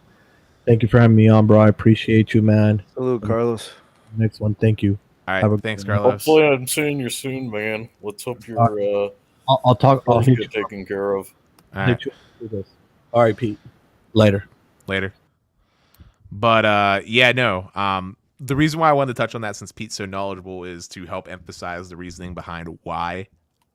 thank you for having me on, bro. I appreciate you, man. Salute, Carlos. Next one, thank you. All right, thanks, Carlos. Hopefully, I'm seeing you soon, man. Let's hope you're I'll talk. I'll hit you. taken care of. All right. All right, Pete. Later. But yeah, no. The reason why I wanted to touch on that, since Pete's so knowledgeable, is to help emphasize the reasoning behind why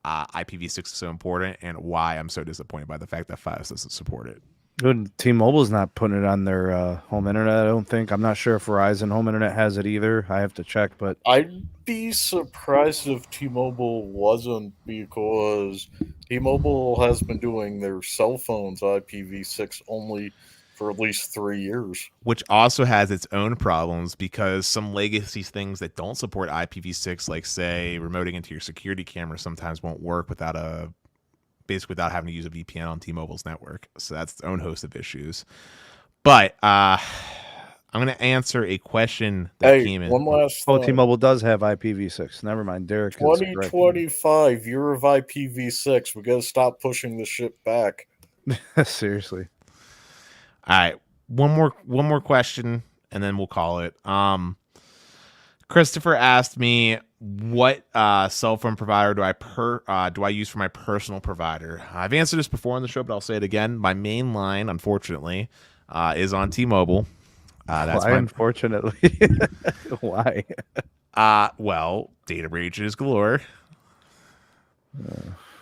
IPv6 is so important and why I'm so disappointed by the fact that Fios doesn't support it. Good. T-Mobile's not putting it on their home internet, I don't think. I'm not sure if Verizon home internet has it either. I have to check, but I'd be surprised if T-Mobile wasn't, because T-Mobile has been doing their cell phones IPv6 only for at least 3 years. Which also has its own problems, because some legacy things that don't support IPv6, like say remoting into your security camera, sometimes won't work without having to use a VPN on T-Mobile's network. So that's its own host of issues. But I'm going to answer a question that came in. One last thing. T-Mobile does have IPv6. Never mind, Derek. 2025, year of IPv6. We got to stop pushing the shit back. Seriously. All right, one more question, and then we'll call it. Christopher asked me, what cell phone provider do I use for my personal provider? I've answered this before on the show, but I'll say it again. My main line, unfortunately, is on T-Mobile. That's why, unfortunately? Why? Well, data breaches galore.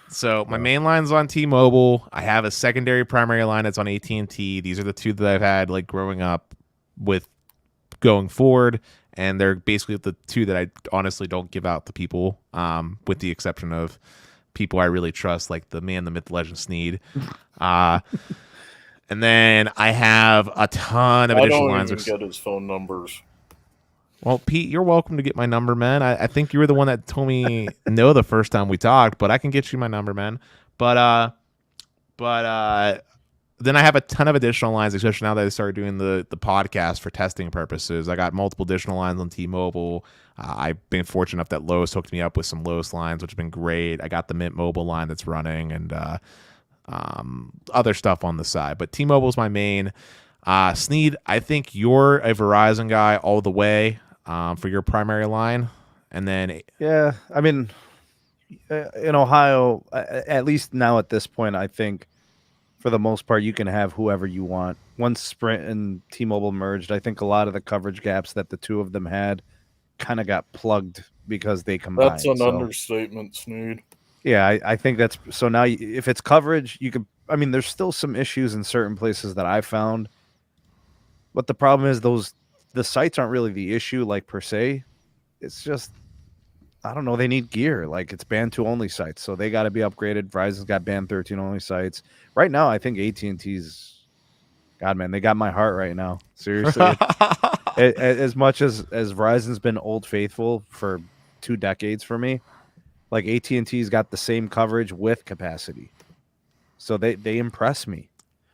So my main line's on T-Mobile. I have a secondary primary line that's on AT&T. These are the two that I've had like growing up with going forward, and they're basically the two that I honestly don't give out to people, with the exception of people I really trust, like the man, the myth, the legend, Sneed. And then I have a ton of I additional don't lines. even get his phone numbers. Well, Pete, you're welcome to get my number, man. I think you were the one that told me no the first time we talked, but I can get you my number, man. But then I have a ton of additional lines, especially now that I started doing the podcast for testing purposes. I got multiple additional lines on T-Mobile. I've been fortunate enough that Lowe's hooked me up with some Lowe's lines, which have been great. I got the Mint Mobile line that's running, and other stuff on the side. But T-Mobile's my main. Sneed, I think you're a Verizon guy all the way, for your primary line. And then Yeah, I mean, in Ohio, at least now at this point, I think for the most part, you can have whoever you want. Once Sprint and T-Mobile merged, I think a lot of the coverage gaps that the two of them had kind of got plugged because they combined. That's an So, understatement, Sneed. yeah, I think that's so now. If it's coverage, you could. I mean, there's still some issues in certain places that I found, but the problem is the sites aren't really the issue, like per se. It's just I don't know. They need gear. Like it's band 2 only sites, so they got to be upgraded. Verizon's got band 13 only sites. Right now, I think AT&T's. God, man, they got my heart right now. Seriously, as much as Verizon's been old faithful for 2 decades for me, like AT&T's got the same coverage with capacity, so they impress me.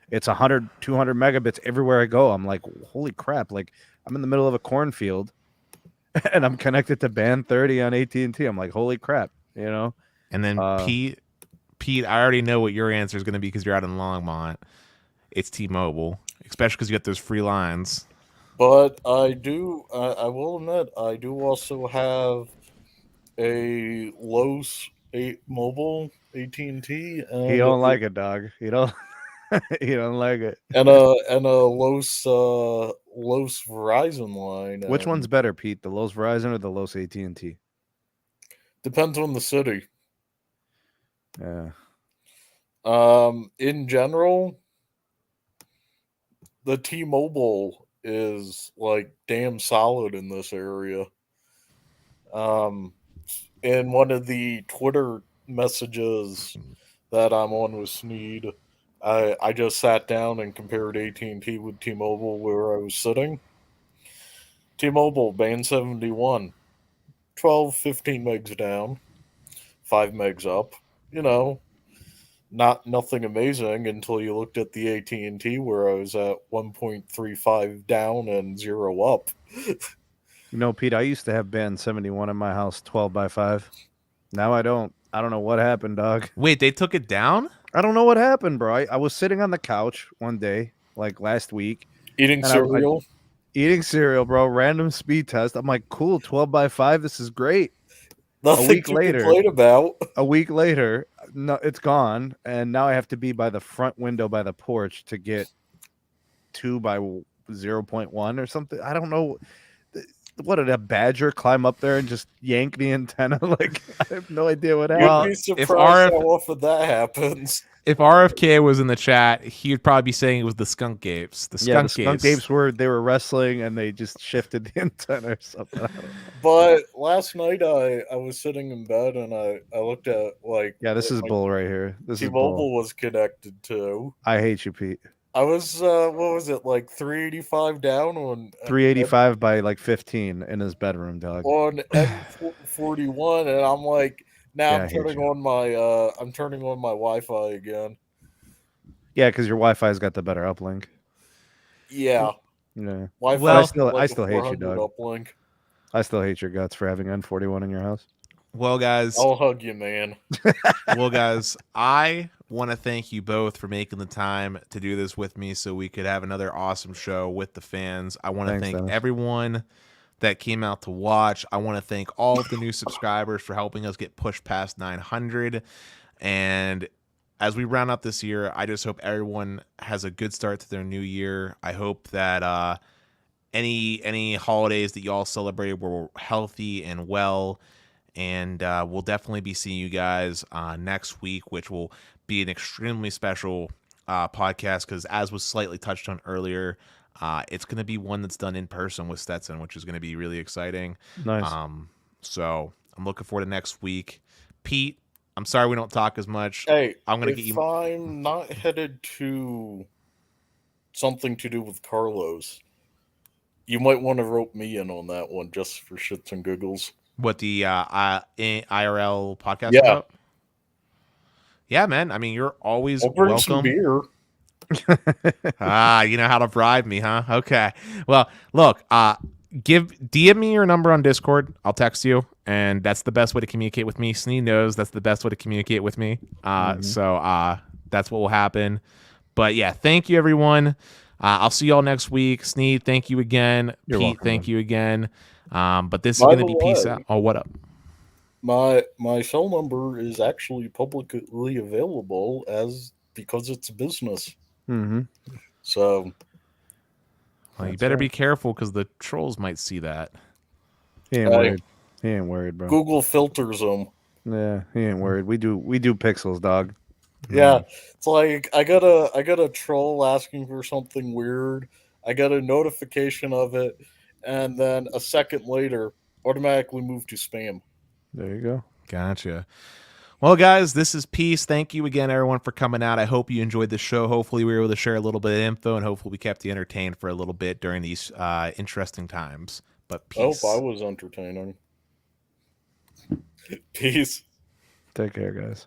It's 100, 200 megabits everywhere I go. I'm like, holy crap! Like I'm in the middle of a cornfield. And I'm connected to band 30 on AT&T. I'm like, holy crap, you know? And then Pete, I already know what your answer is going to be because you're out in Longmont. It's T-Mobile, especially because you got those free lines. But I will admit, I do also have a Lowe's mobile AT&T, and He don't like it, dog. He don't. He don't like it. and a Lowe's Verizon line. Which and one's better, Pete? The Lowe's Verizon or the Lowe's AT&T? Depends on the city. Yeah. In general, the T-Mobile is like damn solid in this area. In one of the Twitter messages that I'm on with Sneed, I just sat down and compared AT&T with T-Mobile where I was sitting. T-Mobile, band 71, 12, 15 megs down, 5 megs up. You know, nothing amazing until you looked at the AT&T where I was at 1.35 down and 0 up. You know, Pete, I used to have band 71 in my house, 12 by 5. Now I don't. I don't know what happened, dog. Wait, they took it down? I don't know what happened, bro. I was sitting on the couch one day, like last week. Eating And cereal? Eating cereal, bro. Random speed test. I'm like, cool, 12 by 5. This is great. Nothing week to later- complain about. A week later, no, it's gone. And now I have to be by the front window by the porch to get 2 by 0.1 or something. I don't know. What did a badger climb up there and just yank the antenna? Like, I have no idea what happened. Well, You'd be if surprised RF how often that happens. If RFK was in the chat, he would probably be saying it was the skunk gapes. The skunk skunk gapes. apes were wrestling and they just shifted the antenna or something. I don't know. But last night I was sitting in bed and I looked at like Yeah, this what is my bull right here. This is T-Mobile bull. was connected to. I hate you, Pete. I was what was it, like 385 down on 385 by like 15 in his bedroom, dog. on M41, and I'm like, now Yeah, I I'm hate turning you. on my Wi-Fi again. Yeah, because your Wi-Fi's got the better uplink. Yeah, Yeah, Wi-Fi. Well, I still hate you, dog. Uplink. I still hate your guts for having N41 in your house. Well, guys, I'll hug you, man. I want to thank you both for making the time to do this with me so we could have another awesome show with the fans. I want to Thanks, thank Dennis. everyone that came out to watch. I want to thank all of the new subscribers for helping us get pushed past 900. And as we round up this year, I just hope everyone has a good start to their new year. I hope that any holidays that you all celebrated were healthy and well. and we'll definitely be seeing you guys next week, which will be an extremely special podcast because, as was slightly touched on earlier, it's going to be one that's done in person with Stetson, which is going to be really exciting. Nice. So I'm looking forward to next week. Pete, I'm sorry we don't talk as much. Hey, I'm gonna if get you. I'm not headed to something to do with Carlos, you might want to rope me in on that one just for shits and giggles. What the IRL podcast Yeah. about? Yeah, man. I mean, you're always I'll bring some welcome. beer. You know how to bribe me, huh? Okay. Well, look, DM me your number on Discord. I'll text you, and that's the best way to communicate with me. Sneed knows that's the best way to communicate with me. So that's what will happen. But yeah, thank you, everyone. I'll see y'all next week. Sneed, thank you again. You're Pete, welcome, thank man. you again. But this is By going to the be peace way, out. Oh, what up? My cell number is actually publicly available because it's business. Mm-hmm. So Well, you That's better right. be careful because the trolls might see that. He ain't Hey. worried. He ain't worried, bro. Google filters them. Yeah, he ain't worried. We do pixels, dog. Yeah, it's like I got a troll asking for something weird. I got a notification of it, and then a second later, automatically move to spam. There you go. Gotcha. Well, guys, this is Peace. Thank you again, everyone, for coming out. I hope you enjoyed the show. Hopefully, we were able to share a little bit of info, and hopefully, we kept you entertained for a little bit during these interesting times. But I hope peace. I was entertaining. Peace. Take care, guys.